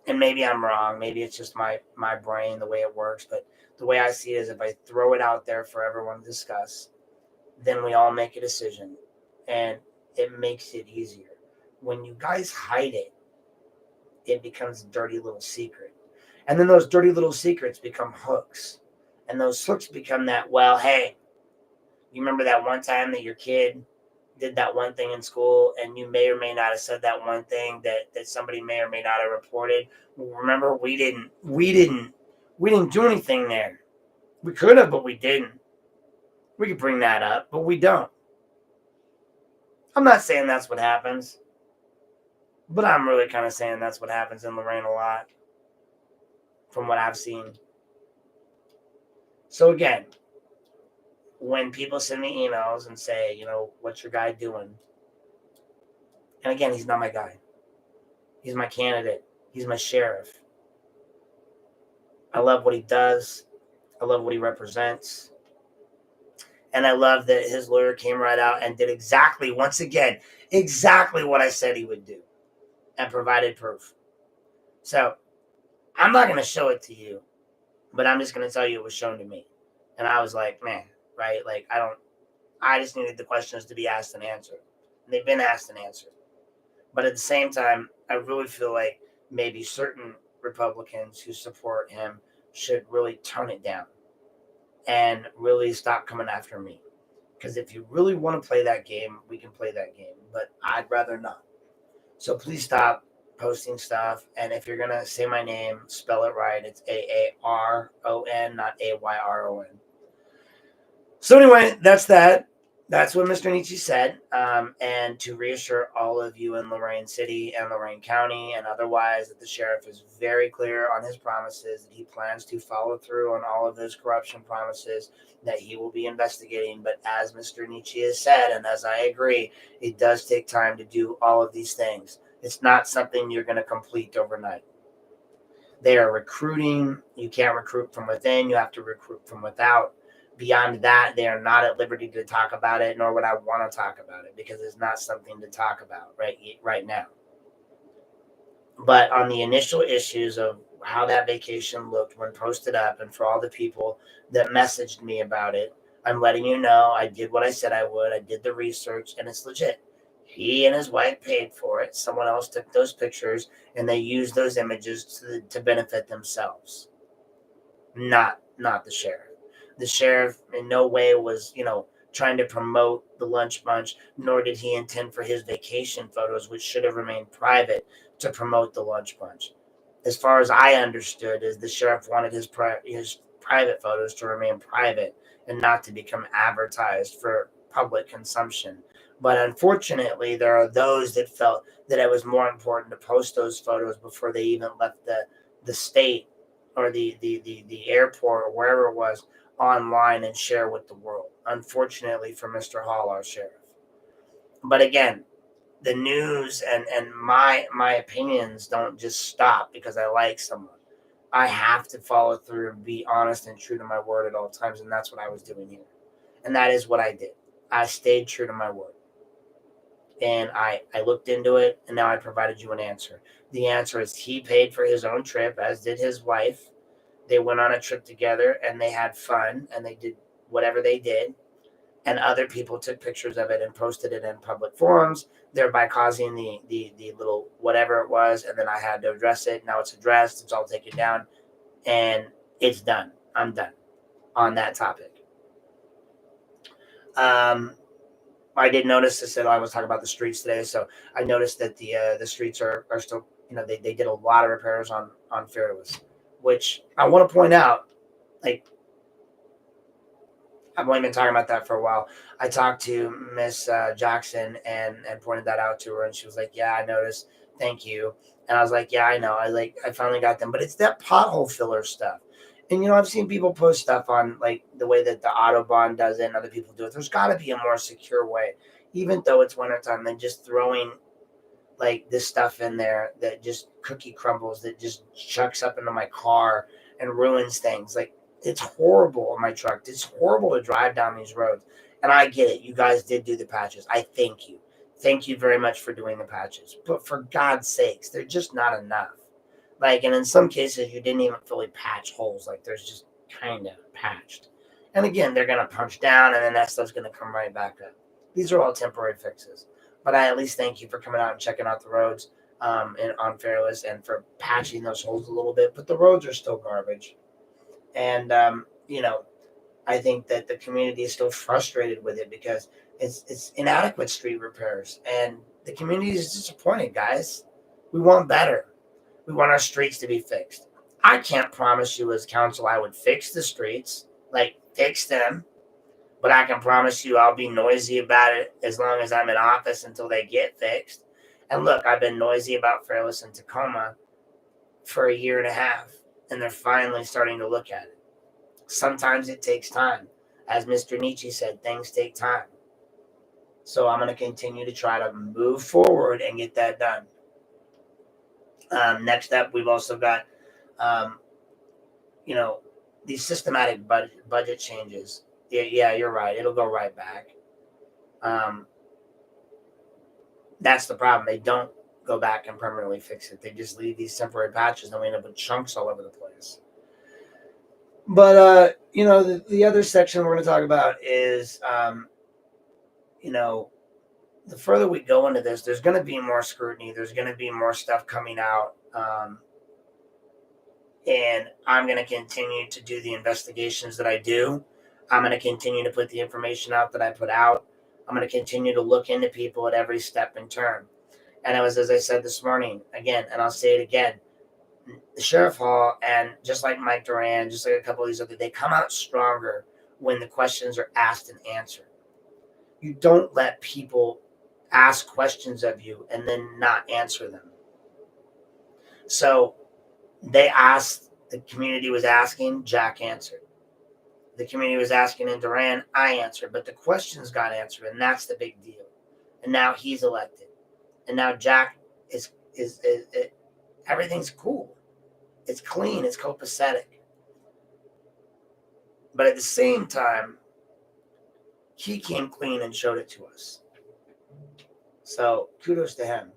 and maybe I'm wrong, maybe it's just my brain, the way it works, but the way I see it is if I throw it out there for everyone to discuss, then we all make a decision, and it makes it easier. When you guys hide it, it becomes a dirty little secret. And then those dirty little secrets become hooks. And those hooks become that, well, hey, you remember that one time that your kid did that one thing in school, and you may or may not have said that one thing that somebody may or may not have reported. Remember, we didn't do anything there. We could have, but we didn't. We could bring that up, but we don't. I'm not saying that's what happens, but I'm really kind of saying that's what happens in Lorain a lot, from what I've seen. So again, when people send me emails and say, what's your guy doing? And again, he's not my guy. He's my candidate. He's my sheriff. I love what he does. I love what he represents. And I love that his lawyer came right out and did exactly what I said he would do, and provided proof. So I'm not going to show it to you, but I'm just going to tell you it was shown to me. And I was like, man, right? Like, I just needed the questions to be asked and answered. And they've been asked and answered. But at the same time, I really feel like maybe certain Republicans who support him should really tone it down and really stop coming after me. Because if you really want to play that game, we can play that game. But I'd rather not. So please stop posting stuff. And if you're going to say my name, spell it right. It's Aaron, not Ayron. So anyway, that's that. That's what Mr. Nietzsche said. And to reassure all of you in Lorain City and Lorain County and otherwise, that the sheriff is very clear on his promises, that he plans to follow through on all of those corruption promises, that he will be investigating. But as Mr. Nietzsche has said, and as I agree, it does take time to do all of these things. It's not something you're going to complete overnight. They are recruiting. You can't recruit from within, you have to recruit from without. Beyond that, they are not at liberty to talk about it, nor would I want to talk about it, because it's not something to talk about right now. But on the initial issues of how that vacation looked when posted up, and for all the people that messaged me about it, I'm letting you know I did what I said I would. I did the research, and it's legit. He and his wife paid for it. Someone else took those pictures, and they used those images to benefit themselves, not the sheriff. The sheriff in no way was, trying to promote the lunch bunch, nor did he intend for his vacation photos, which should have remained private, to promote the lunch bunch. As far as I understood, is the sheriff wanted his private photos to remain private and not to become advertised for public consumption. But unfortunately, there are those that felt that it was more important to post those photos before they even left the state or the airport or wherever it was online and share with the world. Unfortunately for Mr. Hall, our sheriff. But again, the news and my opinions don't just stop because I like someone. I have to follow through and be honest and true to my word at all times, and that's what I was doing here. And that is what I did. I stayed true to my word. And I looked into it, and now I provided you an answer. The answer is he paid for his own trip, as did his wife. They went on a trip together and they had fun and they did whatever they did. And other people took pictures of it and posted it in public forums, thereby causing the little whatever it was. And then I had to address it. Now it's addressed, it's all taken down, and it's done. I'm done on that topic. I did notice this, that I was talking about the streets today. So I noticed that the streets are still, they did a lot of repairs on Fearless, which I want to point out, like, I've only been talking about that for a while. I talked to Miss Jackson and pointed that out to her, and she was like, "Yeah, I noticed. Thank you." And I was like, "Yeah, I know. I finally got them." But it's that pothole filler stuff. And I've seen people post stuff on like the way that the Autobahn does it, and other people do it. There's got to be a more secure way, even though it's wintertime, than just throwing like this stuff in there that just cookie crumbles, that just chucks up into my car and ruins things. Like, it's horrible on my truck. It's horrible to drive down these roads. And I get it. You guys did do the patches. I thank you. Thank you very much for doing the patches. But for God's sakes, they're just not enough. Like, and in some cases, you didn't even fully patch holes. Like, there's just kind of patched. And again, they're going to punch down, and then that stuff's going to come right back up. These are all temporary fixes. But I at least thank you for coming out and checking out the roads on Fairless, and for patching those holes a little bit. But the roads are still garbage. And, I think that the community is still frustrated with it because it's inadequate street repairs. And the community is disappointed, guys. We want better. We want our streets to be fixed. I can't promise you as council I would fix the streets, like fix them, but I can promise you I'll be noisy about it as long as I'm in office until they get fixed. And look, I've been noisy about Fairless and Tacoma for a year and a half, and they're finally starting to look at it. Sometimes it takes time. As Mr. Nietzsche said, things take time. So I'm going to continue to try to move forward and get that done. Next up, we've also got, um, these systematic budget changes. Yeah, you're right. It'll go right back. Um, that's the problem. They don't go back and permanently fix it. They just leave these temporary patches, and we end up with chunks all over the place. But the other section we're going to talk about is, the further we go into this, there's going to be more scrutiny. There's going to be more stuff coming out, and I'm going to continue to do the investigations that I do. I'm going to continue to put the information out that I put out. I'm going to continue to look into people at every step and turn. And it was, as I said this morning, again, and I'll say it again, the Sheriff Hall, and just like Mike Duran, just like a couple of these other, they come out stronger when the questions are asked and answered. you don't let people ask questions of you and then not answer them. So they asked, the community was asking, Jack answered. The community was asking in Lorain, I answered, but the questions got answered, and that's the big deal. And now he's elected, and now Jack is everything's cool. It's clean. It's copacetic. But at the same time, he came clean and showed it to us. So kudos to him.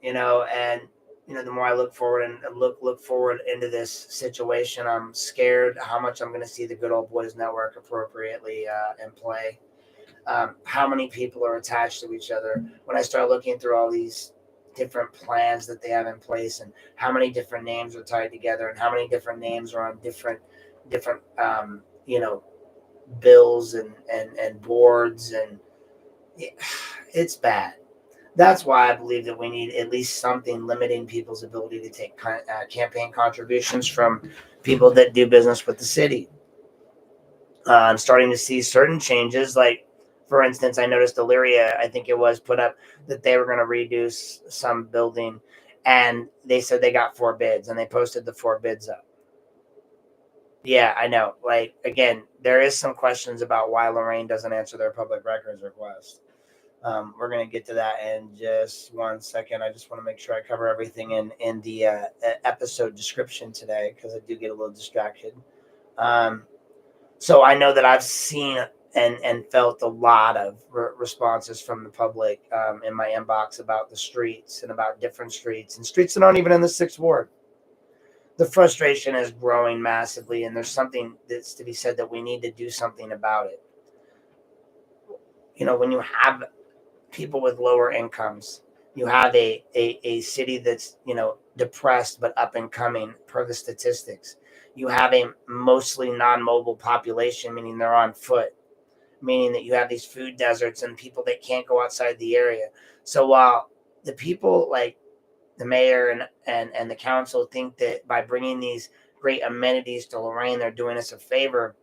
And the more I look forward and look forward into this situation, I'm scared how much I'm going to see the Good Ole Boys network appropriately in play. How many people are attached to each other. When I start looking through all these different plans that they have in place, and how many different names are tied together, and how many different names are on different bills and boards, and it's bad. That's why I believe that we need at least something limiting people's ability to take campaign contributions from people that do business with the city. I'm starting to see certain changes, like, for instance, I noticed Elyria, I think it was, put up that they were going to reduce some building, and they said they got 4 bids, and they posted the 4 bids up. Yeah, I know. Like, again, there is some questions about why Lorain doesn't answer their public records request. We're going to get to that in just 1 second. I just want to make sure I cover everything in the episode description today, because I do get a little distracted. So I know that I've seen and felt a lot of responses from the public in my inbox about the streets and about different streets and streets that aren't even in the 6th Ward. The frustration is growing massively, and there's something that's to be said that we need to do something about it. When you have people with lower incomes, you have a city that's depressed but up and coming per the statistics. You have a mostly non-mobile population, meaning they're on foot, meaning that you have these food deserts and people that can't go outside the area. So while the people like the mayor and the council think that by bringing these great amenities to Lorain, they're doing us a favor,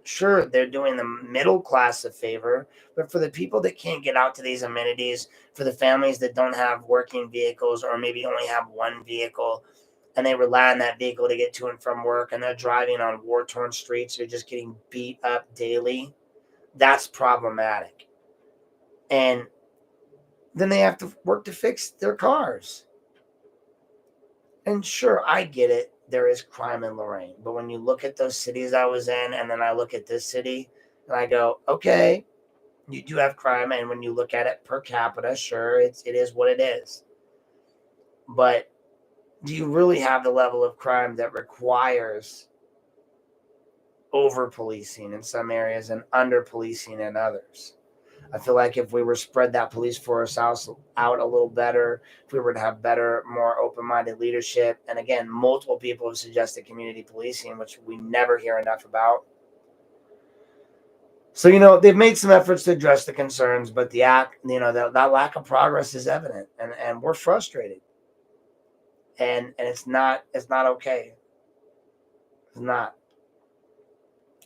sure, they're doing the middle class a favor, but for the people that can't get out to these amenities, for the families that don't have working vehicles or maybe only have one vehicle, and they rely on that vehicle to get to and from work, and they're driving on war-torn streets, they're just getting beat up daily, that's problematic. And then they have to work to fix their cars. And sure, I get it. There is crime in Lorain. But when you look at those cities I was in, and then I look at this city, and I go, okay, you do have crime. And when you look at it per capita, sure, it is what it is. But do you really have the level of crime that requires over-policing in some areas and under-policing in others? I feel like if we were spread that police force out a little better, if we were to have better, more open-minded leadership, and again, multiple people have suggested community policing, which we never hear enough about. So, they've made some efforts to address the concerns, but that lack of progress is evident, and we're frustrated. And it's not okay. It's not.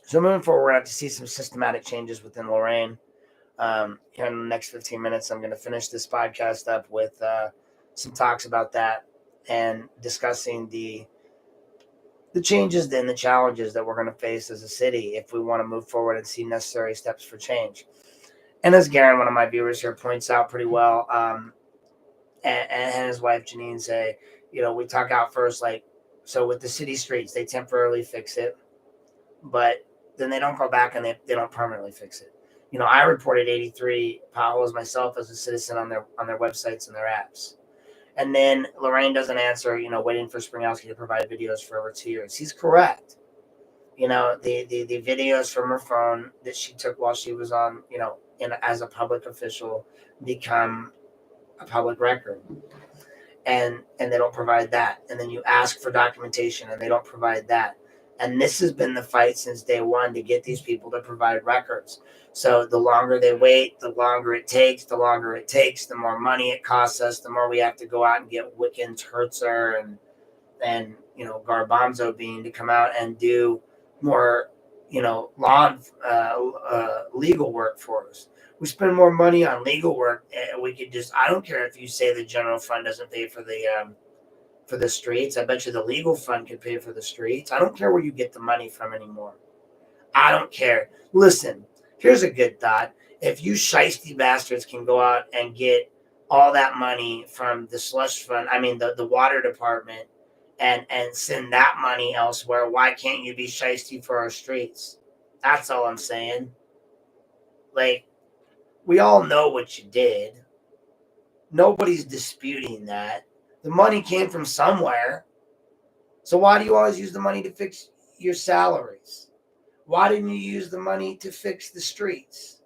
So moving forward, we're going to have to see some systematic changes within Lorain. Here in the next 15 minutes, I'm going to finish this podcast up with some talks about that and discussing the changes and the challenges that we're going to face as a city if we want to move forward and see necessary steps for change. And as Garen, one of my viewers here, points out pretty well, and his wife Janine say, we talk out first, like, so with the city streets, they temporarily fix it, but then they don't go back and they don't permanently fix it. I reported 83 potholes myself as a citizen on their websites and their apps. And then Lorain doesn't answer, waiting for Springowski to provide videos for over 2 years. He's correct. The videos from her phone that she took while she was on, as a public official become a public record. And they don't provide that. And then you ask for documentation and they don't provide that. And this has been the fight since day one to get these people to provide records. So the longer they wait, the longer it takes, the more money it costs us, the more we have to go out and get Wickens, Hertzer, and Garbanzo Bean to come out and do more legal work for us. We spend more money on legal work. We could I don't care if you say the general fund doesn't pay for the streets. I bet you the legal fund could pay for the streets. I don't care where you get the money from anymore. I don't care. Listen, here's a good thought. If you shiesty bastards can go out and get all that money from the slush fund, the water department, and send that money elsewhere, why can't you be shiesty for our streets? That's all I'm saying. Like, we all know what you did. Nobody's disputing that. The money came from somewhere. So why do you always use the money to fix your salaries? Why didn't you use the money to fix the streets?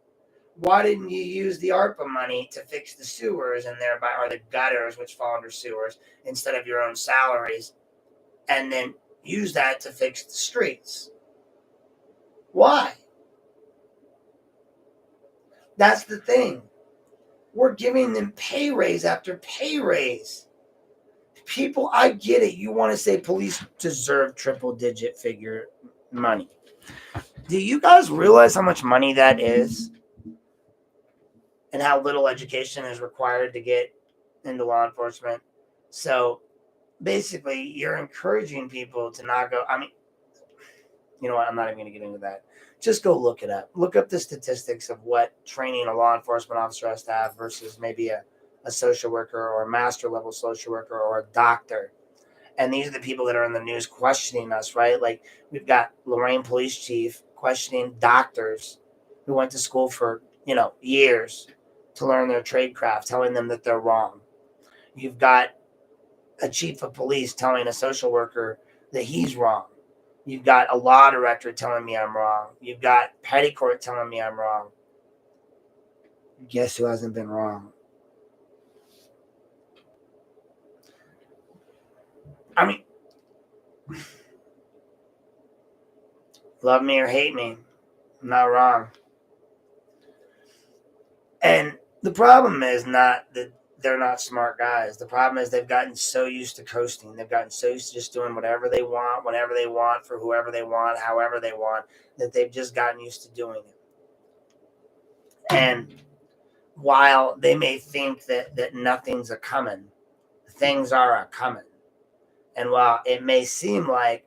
Why didn't you use the ARPA money to fix the sewers and thereby, or the gutters, which fall under sewers, instead of your own salaries, and then use that to fix the streets? Why? That's the thing. We're giving them pay raise after pay raise. People, I get it. You want to say police deserve triple-digit figure money. Do you guys realize how much money that is? And how little education is required to get into law enforcement? So basically, you're encouraging people to not go. You know what? I'm not even going to get into that. Just go look it up. Look up the statistics of what training a law enforcement officer has to have versus maybe a social worker or a master level social worker or a doctor. And these are the people that are in the news questioning us, right? Like, we've got Lorain police chief questioning doctors who went to school for, years to learn their trade craft, telling them that they're wrong. You've got a chief of police telling a social worker that he's wrong. You've got a law director telling me I'm wrong. You've got petty court telling me I'm wrong. Guess who hasn't been wrong? Love me or hate me, I'm not wrong. And the problem is not that they're not smart guys. The problem is they've gotten so used to coasting. They've gotten so used to just doing whatever they want, whenever they want, for whoever they want, however they want, that they've just gotten used to doing it. And while they may think that nothing's a coming, things are a coming. And while it may seem like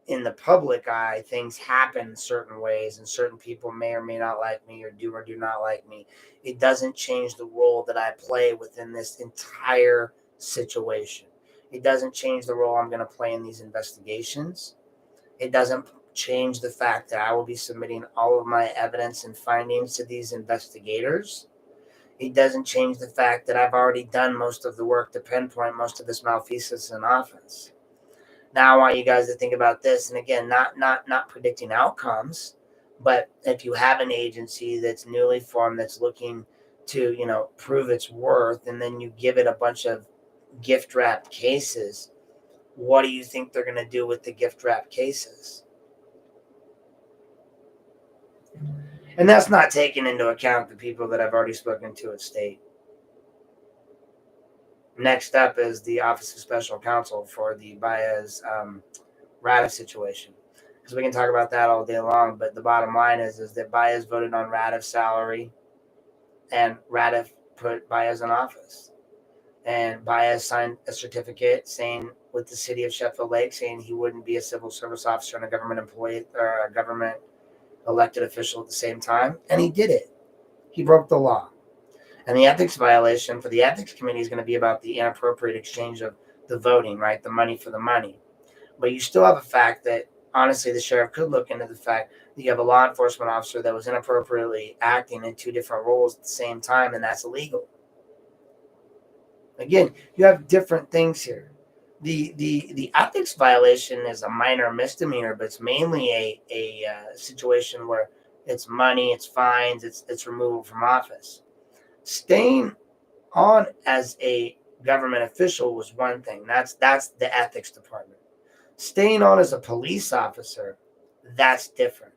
in the public eye, things happen certain ways and certain people may or may not like me or do not like me, it doesn't change the role that I play within this entire situation. It doesn't change the role I'm going to play in these investigations. It doesn't change the fact that I will be submitting all of my evidence and findings to these investigators. It doesn't change the fact that I've already done most of the work to pinpoint most of this malfeasance in office. Now I want you guys to think about this, and again, not predicting outcomes, but if you have an agency that's newly formed that's looking to prove its worth, and then you give it a bunch of gift wrapped cases, what do you think they're going to do with the gift wrapped cases? And that's not taking into account the people that I've already spoken to at state. Next up is the Office of Special Counsel for the Baez Radif situation. Because we can talk about that all day long, but the bottom line is that Baez voted on Radif's salary, and Radif put Baez in office. And Baez signed a certificate saying, with the city of Sheffield Lake, saying he wouldn't be a civil service officer and a government employee or a government elected official at the same time. And he did it. He broke the law. And the ethics violation for the ethics committee is going to be about the inappropriate exchange of the voting, right? The money for the money. But you still have a fact that, honestly, the sheriff could look into the fact that you have a law enforcement officer that was inappropriately acting in two different roles at the same time, and that's illegal. Again, you have different things here. The ethics violation is a minor misdemeanor, but it's mainly a situation where it's money, it's fines, it's removal from office. Staying on as a government official was one thing. That's the ethics department. Staying on as a police officer, that's different.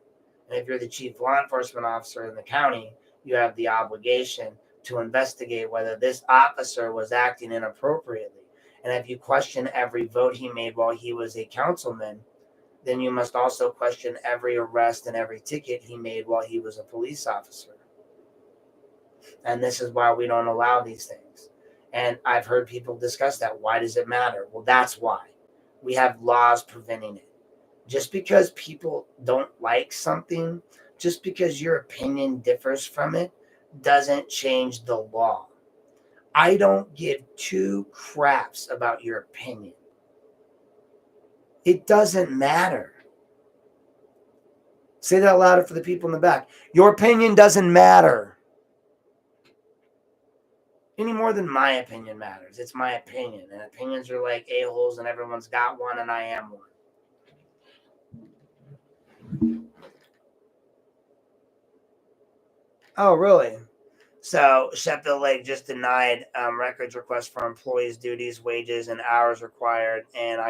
And if you're the chief law enforcement officer in the county, you have the obligation to investigate whether this officer was acting inappropriately. And if you question every vote he made while he was a councilman, then you must also question every arrest and every ticket he made while he was a police officer. And this is why we don't allow these things. And I've heard people discuss that. Why does it matter? Well, that's why. We have laws preventing it. Just because people don't like something, just because your opinion differs from it, doesn't change the law. I don't give two craps about your opinion. It doesn't matter. Say that louder for the people in the back. Your opinion doesn't matter. Any more than my opinion matters. It's my opinion. And opinions are like a-holes, and everyone's got one, and I am one. Oh, really? So Sheffield Lake just denied records request for employees' duties, wages, and hours required, and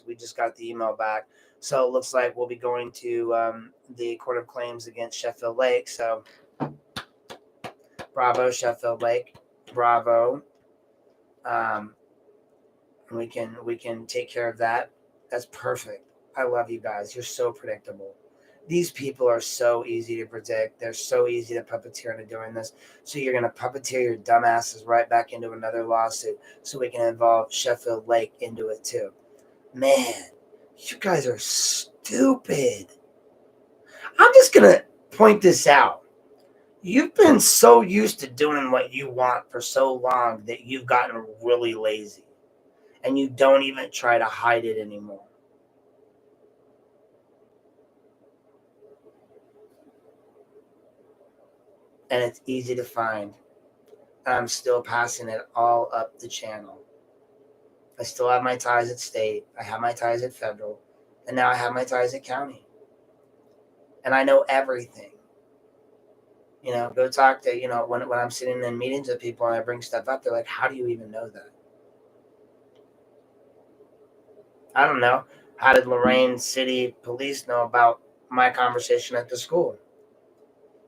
we just got the email back. So it looks like we'll be going to the Court of Claims against Sheffield Lake. So bravo, Sheffield Lake, bravo. We can take care of that. That's perfect. I love you guys. You're so predictable. These people are so easy to predict. They're so easy to puppeteer into doing this. So you're going to puppeteer your dumbasses right back into another lawsuit so we can involve Sheffield Lake into it too. Man, you guys are stupid. I'm just going to point this out. You've been so used to doing what you want for so long that you've gotten really lazy. And you don't even try to hide it anymore. And it's easy to find. I'm still passing it all up the channel. I still have my ties at state. I have my ties at federal. And now I have my ties at county. And I know everything. Go talk to, when I'm sitting in meetings with people and I bring stuff up, they're like, how do you even know that? I don't know. How did Lorain City Police know about my conversation at the school?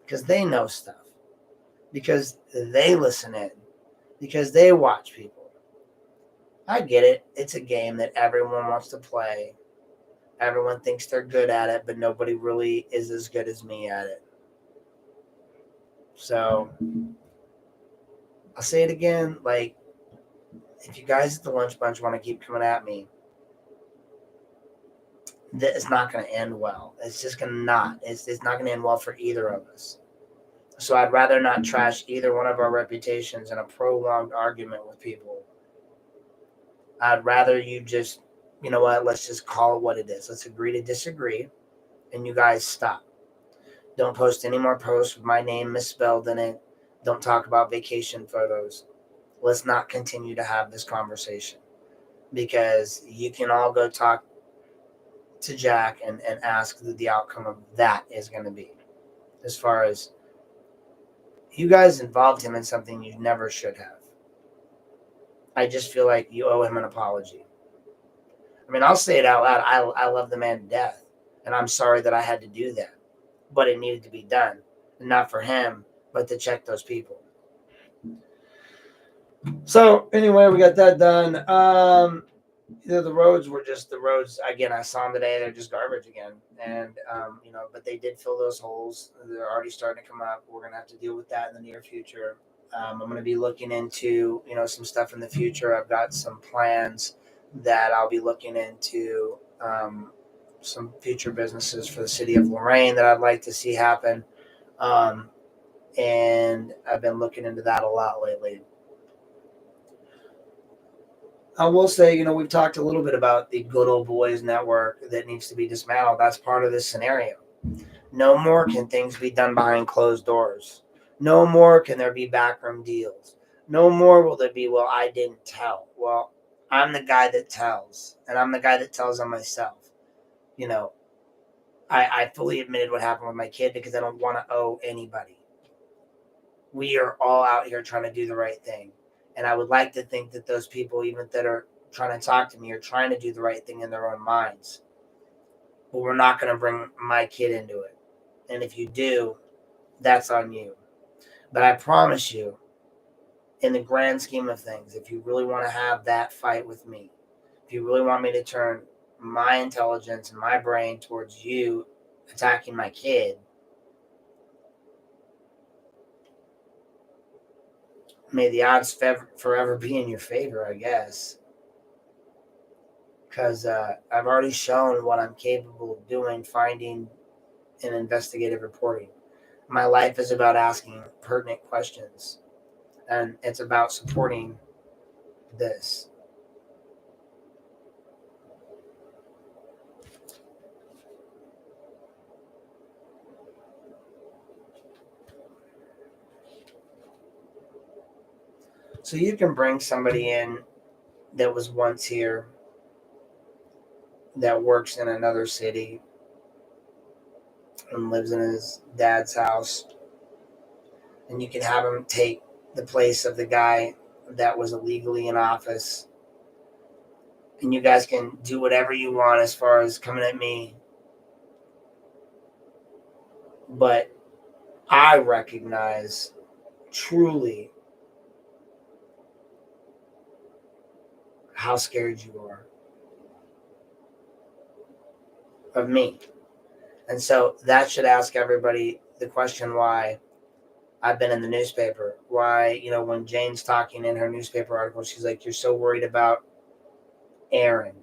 Because they know stuff. Because they listen in. Because they watch people. I get it. It's a game that everyone wants to play. Everyone thinks they're good at it, but nobody really is as good as me at it. So I'll say it again. Like, if you guys at the Lunch Bunch want to keep coming at me, it's not going to end well. It's just going to not. It's not going to end well for either of us. So I'd rather not trash either one of our reputations in a prolonged argument with people. I'd rather you just, you know what, let's just call it what it is. Let's agree to disagree, and you guys stop. Don't post any more posts with my name misspelled in it. Don't talk about vacation photos. Let's not continue to have this conversation, because you can all go talk to Jack and ask who the outcome of that is going to be. As far as you guys involved him in something you never should have. I just feel like you owe him an apology. I mean, I'll say it out loud. I love the man to death, and I'm sorry that I had to do that. But it needed to be done. And not for him, but to check those people. So, anyway, we got that done. The roads were just the roads. Again, I saw them today. They're just garbage again. And, but they did fill those holes. They're already starting to come up. We're going to have to deal with that in the near future. I'm going to be looking into, some stuff in the future. I've got some plans that I'll be looking into, some future businesses for the city of Lorain that I'd like to see happen. And I've been looking into that a lot lately. I will say, we've talked a little bit about the Good Ole Boys network that needs to be dismantled. That's part of this scenario. No more can things be done behind closed doors. No more can there be backroom deals. No more will there be, well, I didn't tell. Well, I'm the guy that tells, and I'm the guy that tells on myself. I fully admitted what happened with my kid because I don't want to owe anybody. We are all out here trying to do the right thing. And I would like to think that those people, even that are trying to talk to me, are trying to do the right thing in their own minds. But we're not going to bring my kid into it. And if you do, that's on you. But I promise you, in the grand scheme of things, if you really want to have that fight with me, if you really want me to turn my intelligence and my brain towards you attacking my kid, may the odds forever be in your favor, I guess. Because I've already shown what I'm capable of doing, finding and investigative reporting. My life is about asking pertinent questions, and it's about supporting this. So you can bring somebody in that was once here, that works in another city and lives in his dad's house, and you can have him take the place of the guy that was illegally in office, and you guys can do whatever you want as far as coming at me, but I recognize truly how scared you are of me. And so that should ask everybody the question why I've been in the newspaper. Why, when Jane's talking in her newspaper article, she's like, "You're so worried about Aaron."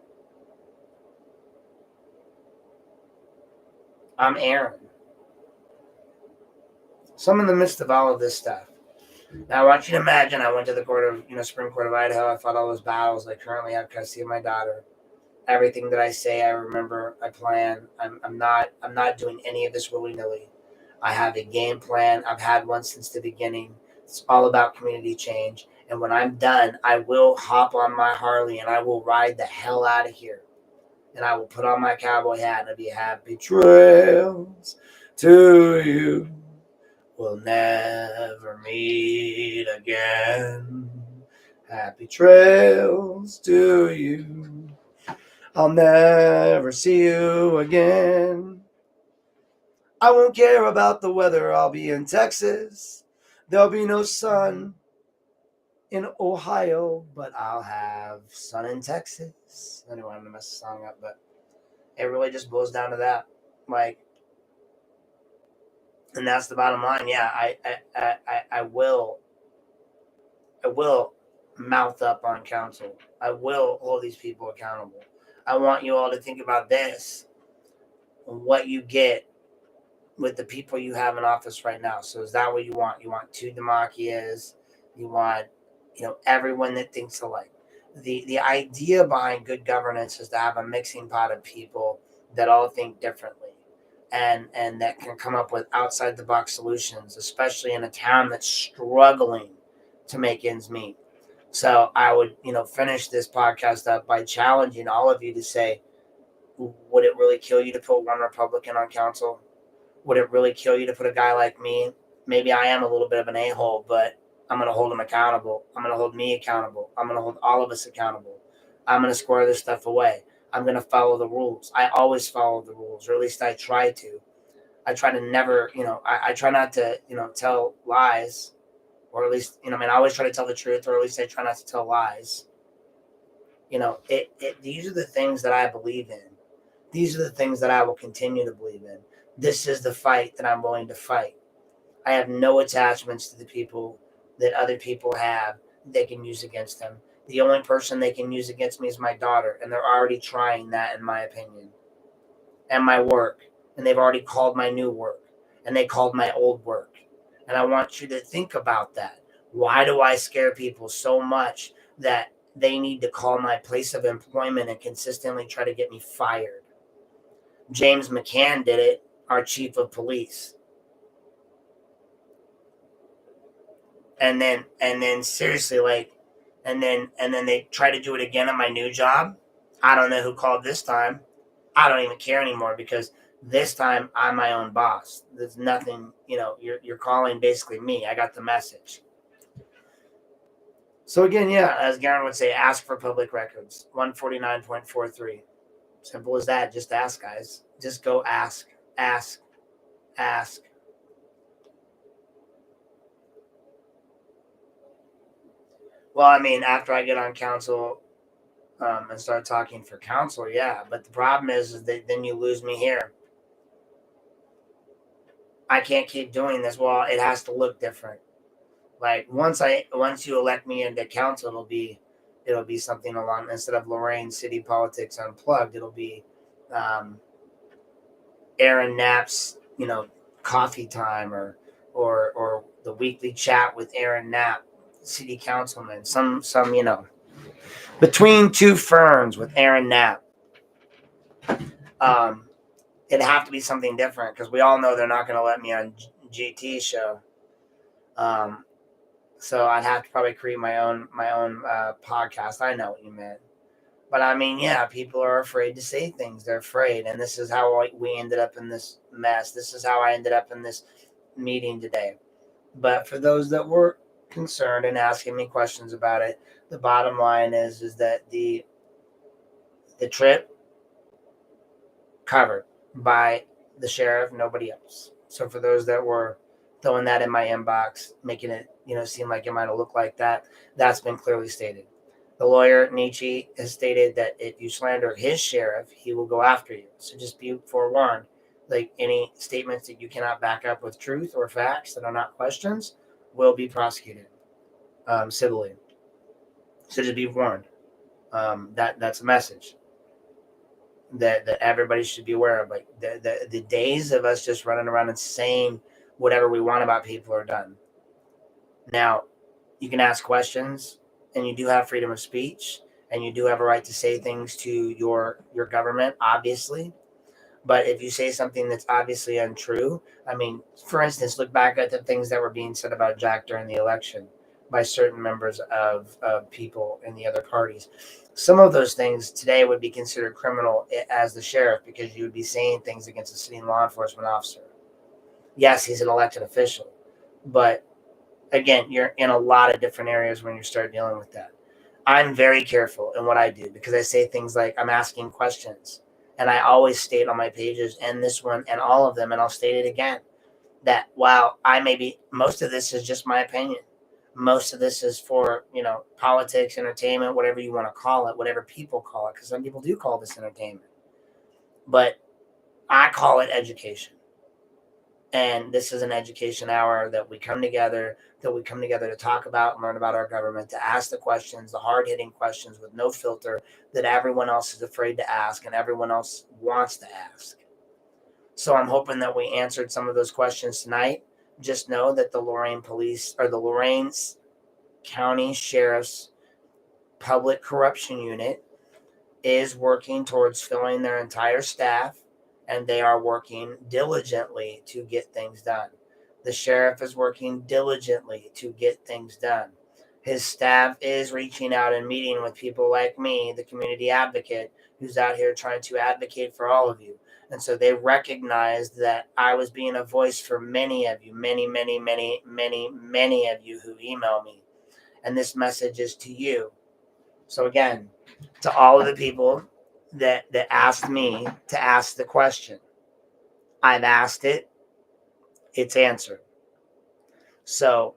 I'm Aaron. So I'm in the midst of all of this stuff. Now I want you to imagine I went to the Supreme Court of Idaho. I fought all those battles. I currently have custody of my daughter. Everything that I say, I remember, I plan. I'm not doing any of this willy-nilly. I have a game plan. I've had one since the beginning. It's all about community change. And when I'm done, I will hop on my Harley and I will ride the hell out of here. And I will put on my cowboy hat and I'll be happy trails to you. We'll never meet again. Happy trails to you. I'll never see you again. I won't care about the weather. I'll be in Texas. There'll be no sun in Ohio, but I'll have sun in Texas. Anyway, I'm gonna mess the song up, but it really just boils down to that. And that's the bottom line. Yeah, I will mouth up on council. I will hold these people accountable. I want you all to think about this. What you get with the people you have in office right now. So is that what you want? You want two Demakias. You want, everyone that thinks alike. The idea behind good governance is to have a mixing pot of people that all think differently and that can come up with outside the box solutions, especially in a town that's struggling to make ends meet. So I would, finish this podcast up by challenging all of you to say, would it really kill you to put one Republican on council? Would it really kill you to put a guy like me? Maybe I am a little bit of an a-hole, but I'm going to hold him accountable. I'm going to hold me accountable. I'm going to hold all of us accountable. I'm going to square this stuff away. I'm going to follow the rules. I always follow the rules, or at least I try to. I try to never, I try not to, tell lies, or at least, I always try to tell the truth, or at least I try not to tell lies. These are the things that I believe in. These are the things that I will continue to believe in. This is the fight that I'm willing to fight. I have no attachments to the people that other people have they can use against them. The only person they can use against me is my daughter, and they're already trying that, in my opinion, and my work. And they've already called my new work, and they called my old work. And I want you to think about that. Why do I scare people so much that they need to call my place of employment and consistently try to get me fired? James McCann did it, our chief of police. And then seriously, and then they try to do it again at my new job. I don't know who called this time. I don't even care anymore, because this time I'm my own boss. There's nothing, you're calling basically me. I got the message. So again, yeah, as Garen would say, ask for public records. 149.43. Simple as that. Just ask, guys. Just go ask. Ask. Well, after I get on council, and start talking for counsel, yeah. But the problem is that then you lose me here. I can't keep doing this. Well, it has to look different. Like once you elect me into council, it'll be something along, instead of Lorain City Politics Unplugged, it'll be Aaron Knapp's, coffee time, or the weekly chat with Aaron Knapp, city councilman, some between two ferns with Aaron Knapp. It'd have to be something different because we all know they're not going to let me on GT show. So I'd have to probably create my own podcast. I know what you meant, but I mean, yeah, people are afraid to say things. They're afraid, and this is how we ended up in this mess. This is how I ended up in this meeting today. But for those that were concerned and asking me questions about it, the bottom line is that the trip covered by the sheriff, nobody else. So for those that were throwing that in my inbox, making it seem like it might have looked like that, that's been clearly stated. The lawyer Nietzsche has stated that if you slander his sheriff, he will go after you. So just be forewarned. Like any statements that you cannot back up with truth or facts that are not questions will be prosecuted civilly. So just be warned. That's a message that everybody should be aware of. Like the days of us just running around and saying whatever we want about people are done. Now, you can ask questions, and you do have freedom of speech, and you do have a right to say things to your government, obviously. But if you say something that's obviously untrue, I mean, for instance, look back at the things that were being said about Jack during the election by certain members of people in the other parties. Some of those things today would be considered criminal as the sheriff, because you would be saying things against a sitting law enforcement officer. Yes, he's an elected official, but again, you're in a lot of different areas when you start dealing with that. I'm very careful in what I do because I say things like I'm asking questions. And I always state on my pages and this one and all of them, and I'll state it again, that while most of this is just my opinion. Most of this is for, politics, entertainment, whatever you want to call it, whatever people call it, because some people do call this entertainment. But I call it education. And this is an education hour that we come together to talk about and learn about our government, to ask the questions, the hard-hitting questions with no filter that everyone else is afraid to ask and everyone else wants to ask. So I'm hoping that we answered some of those questions tonight. Just know that the Lorain Police, or the Lorain County Sheriff's Public Corruption Unit, is working towards filling their entire staff, and they are working diligently to get things done. The sheriff is working diligently to get things done. His staff is reaching out and meeting with people like me, the community advocate, who's out here trying to advocate for all of you. And so they recognized that I was being a voice for many of you, many, many, many, many, many of you who email me. And this message is to you. So again, to all of the people that asked me to ask the question, I've asked it, it's answered. So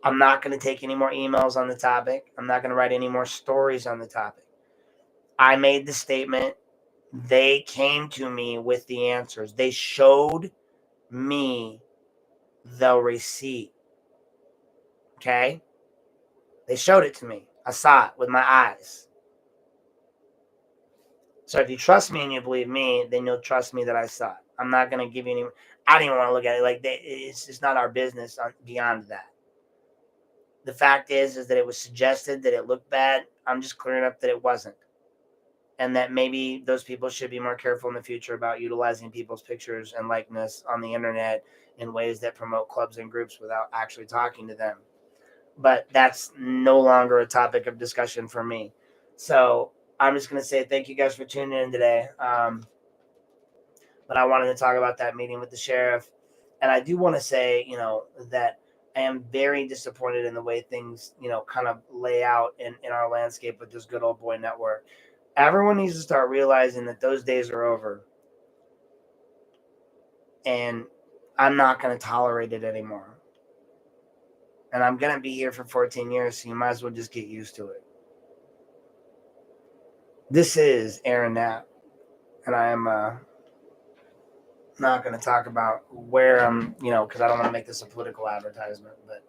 I'm not going to take any more emails on the topic. I'm not going to write any more stories on the topic. I made the statement. They came to me with the answers. They showed me the receipt. Okay? They showed it to me. I saw it with my eyes. So if you trust me and you believe me, then you'll trust me that I saw it. I'm not going to give you any. I don't even want to look at it. It's not our business beyond that. The fact is that it was suggested that it looked bad. I'm just clearing up that it wasn't. And that maybe those people should be more careful in the future about utilizing people's pictures and likeness on the internet in ways that promote clubs and groups without actually talking to them. But that's no longer a topic of discussion for me. So I'm just going to say thank you guys for tuning in today. But I wanted to talk about that meeting with the sheriff. And I do want to say, that I am very disappointed in the way things, kind of lay out in our landscape with this Good Ole Boy network. Everyone needs to start realizing that those days are over. And I'm not going to tolerate it anymore. And I'm going to be here for 14 years, so you might as well just get used to it. This is Aaron Knapp, and I am not going to talk about where I'm, because I don't want to make this a political advertisement, but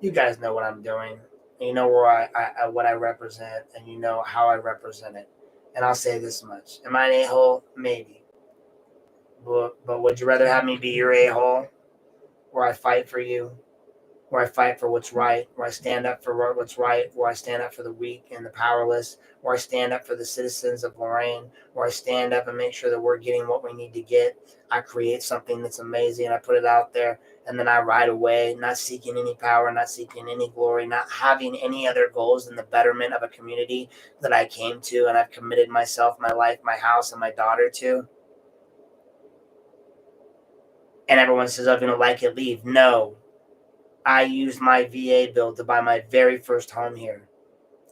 you guys know what I'm doing. You know where I what I represent, and you know how I represent it. And I'll say this much: am I an a-hole? Maybe. But would you rather have me be your a-hole, where I fight for you, where I fight for what's right, where I stand up for what's right, where I stand up for the weak and the powerless, where I stand up for the citizens of Lorain, where I stand up and make sure that we're getting what we need to get? I create something that's amazing and I put it out there, and then I ride away, not seeking any power, not seeking any glory, not having any other goals than the betterment of a community that I came to and I've committed myself, my life, my house, and my daughter to. And everyone says, oh, if you don't like it, leave. No. I used my VA bill to buy my very first home here.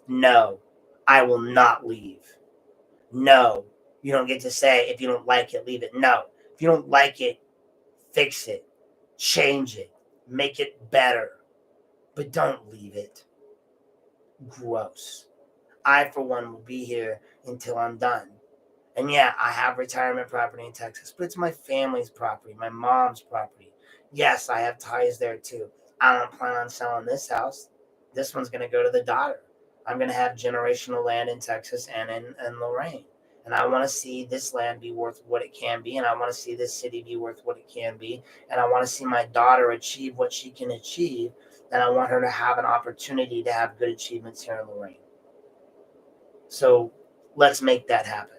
No, I will not leave. No, you don't get to say, if you don't like it, leave it. No, if you don't like it, fix it, change it, make it better, but don't leave it. Gross. I, for one, will be here until I'm done. And yeah, I have retirement property in Texas, but it's my family's property, my mom's property. Yes, I have ties there too. I don't plan on selling this house. This one's going to go to the daughter. I'm going to have generational land in Texas and in Lorain. And I want to see this land be worth what it can be. And I want to see this city be worth what it can be. And I want to see my daughter achieve what she can achieve. And I want her to have an opportunity to have good achievements here in Lorain. So let's make that happen.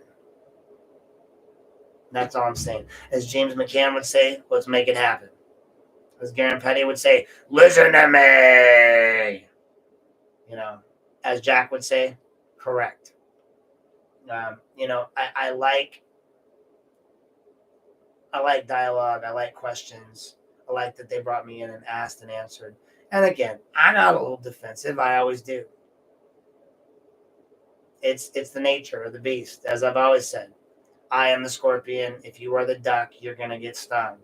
That's all I'm saying. As James McCann would say, let's make it happen. As Garen Petty would say, listen to me. As Jack would say, correct. I like dialogue. I like questions. I like that they brought me in and asked and answered. And again, I got a little defensive. I always do. It's the nature of the beast, as I've always said. I am the scorpion. If you are the duck, you're going to get stung.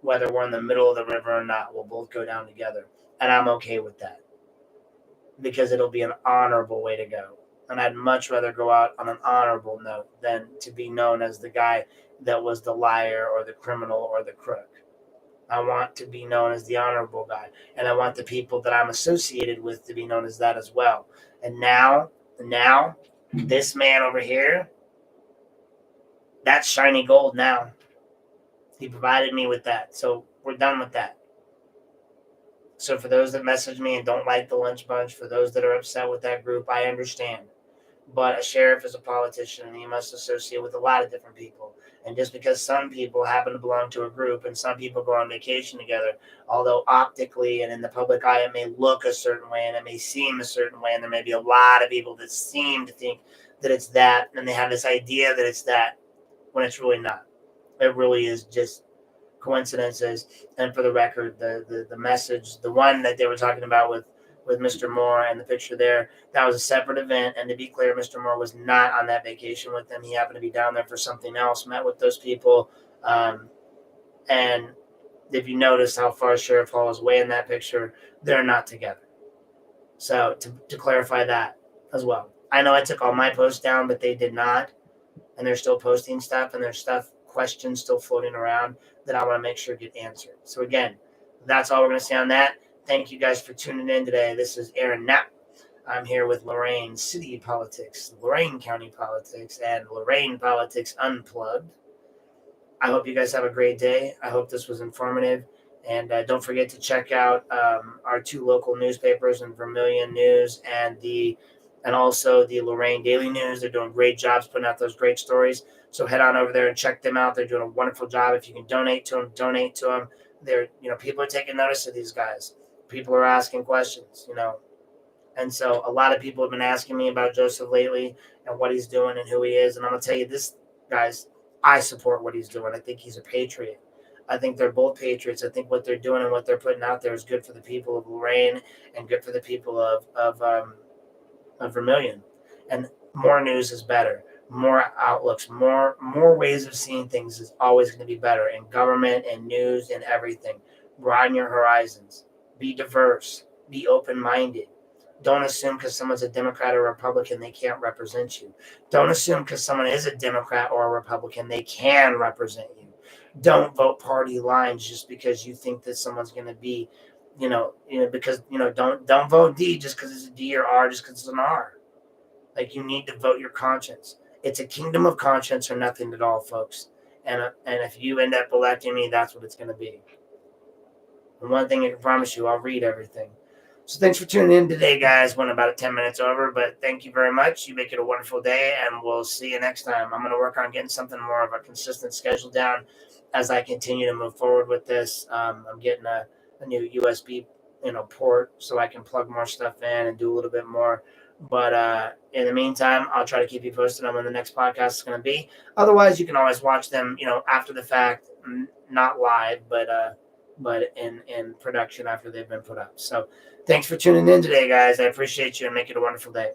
Whether we're in the middle of the river or not, we'll both go down together. And I'm okay with that. Because it'll be an honorable way to go. And I'd much rather go out on an honorable note than to be known as the guy that was the liar or the criminal or the crook. I want to be known as the honorable guy. And I want the people that I'm associated with to be known as that as well. And now, this man over here, that's shiny gold now. He provided me with that. So we're done with that. So for those that message me and don't like the lunch bunch, for those that are upset with that group, I understand. But a sheriff is a politician and he must associate with a lot of different people. And just because some people happen to belong to a group and some people go on vacation together, although optically and in the public eye it may look a certain way and it may seem a certain way, and there may be a lot of people that seem to think that it's that, and they have this idea that it's that, when it's really not. It really is just coincidences. And for the record, the message, the one that they were talking about with Mr. Moore and the picture there, that was a separate event. And to be clear, Mr. Moore was not on that vacation with them. He happened to be down there for something else, met with those people. And if you notice how far Sheriff Hall is away in that picture, they're not together. So to clarify that as well. I know I took all my posts down, but they did not. And they're still posting stuff, and there's questions still floating around that I want to make sure get answered. So again, that's all we're going to say on that. Thank you guys for tuning in today. This is Aaron Knapp. I'm here with Lorain City Politics, Lorain County Politics, and Lorain Politics Unplugged. I hope you guys have a great day. I hope this was informative. And don't forget to check out our two local newspapers, in Vermilion News and also the Lorain Daily News. They're doing great jobs putting out those great stories. So head on over there and check them out. They're doing a wonderful job. If you can donate to them, donate to them. People are taking notice of these guys. People are asking questions, And so a lot of people have been asking me about Joseph lately and what he's doing and who he is. And I'm going to tell you this, guys, I support what he's doing. I think he's a patriot. I think they're both patriots. I think what they're doing and what they're putting out there is good for the people of Lorain and good for the people of Vermilion. And more news is better. More outlooks, more ways of seeing things is always going to be better in government and news and everything. Broaden your horizons. Be diverse. Be open-minded. Don't assume because someone's a Democrat or Republican, they can't represent you. Don't assume because someone is a Democrat or a Republican, they can represent you. Don't vote party lines just because you think that someone's going to be, because don't vote D just because it's a D or R just because it's an R. Like, you need to vote your conscience. It's a kingdom of conscience or nothing at all, folks. And if you end up electing me, that's what it's going to be. And one thing I can promise you, I'll read everything. So thanks for tuning in today, guys. Went about 10 minutes over, but thank you very much. You make it a wonderful day, and we'll see you next time. I'm going to work on getting something more of a consistent schedule down as I continue to move forward with this. I'm getting a new USB port so I can plug more stuff in and do a little bit more. But in the meantime, I'll try to keep you posted on when the next podcast is going to be. Otherwise, you can always watch them, after the fact, not live, but in production after they've been put up. So thanks for tuning in today, guys. I appreciate you, and make it a wonderful day.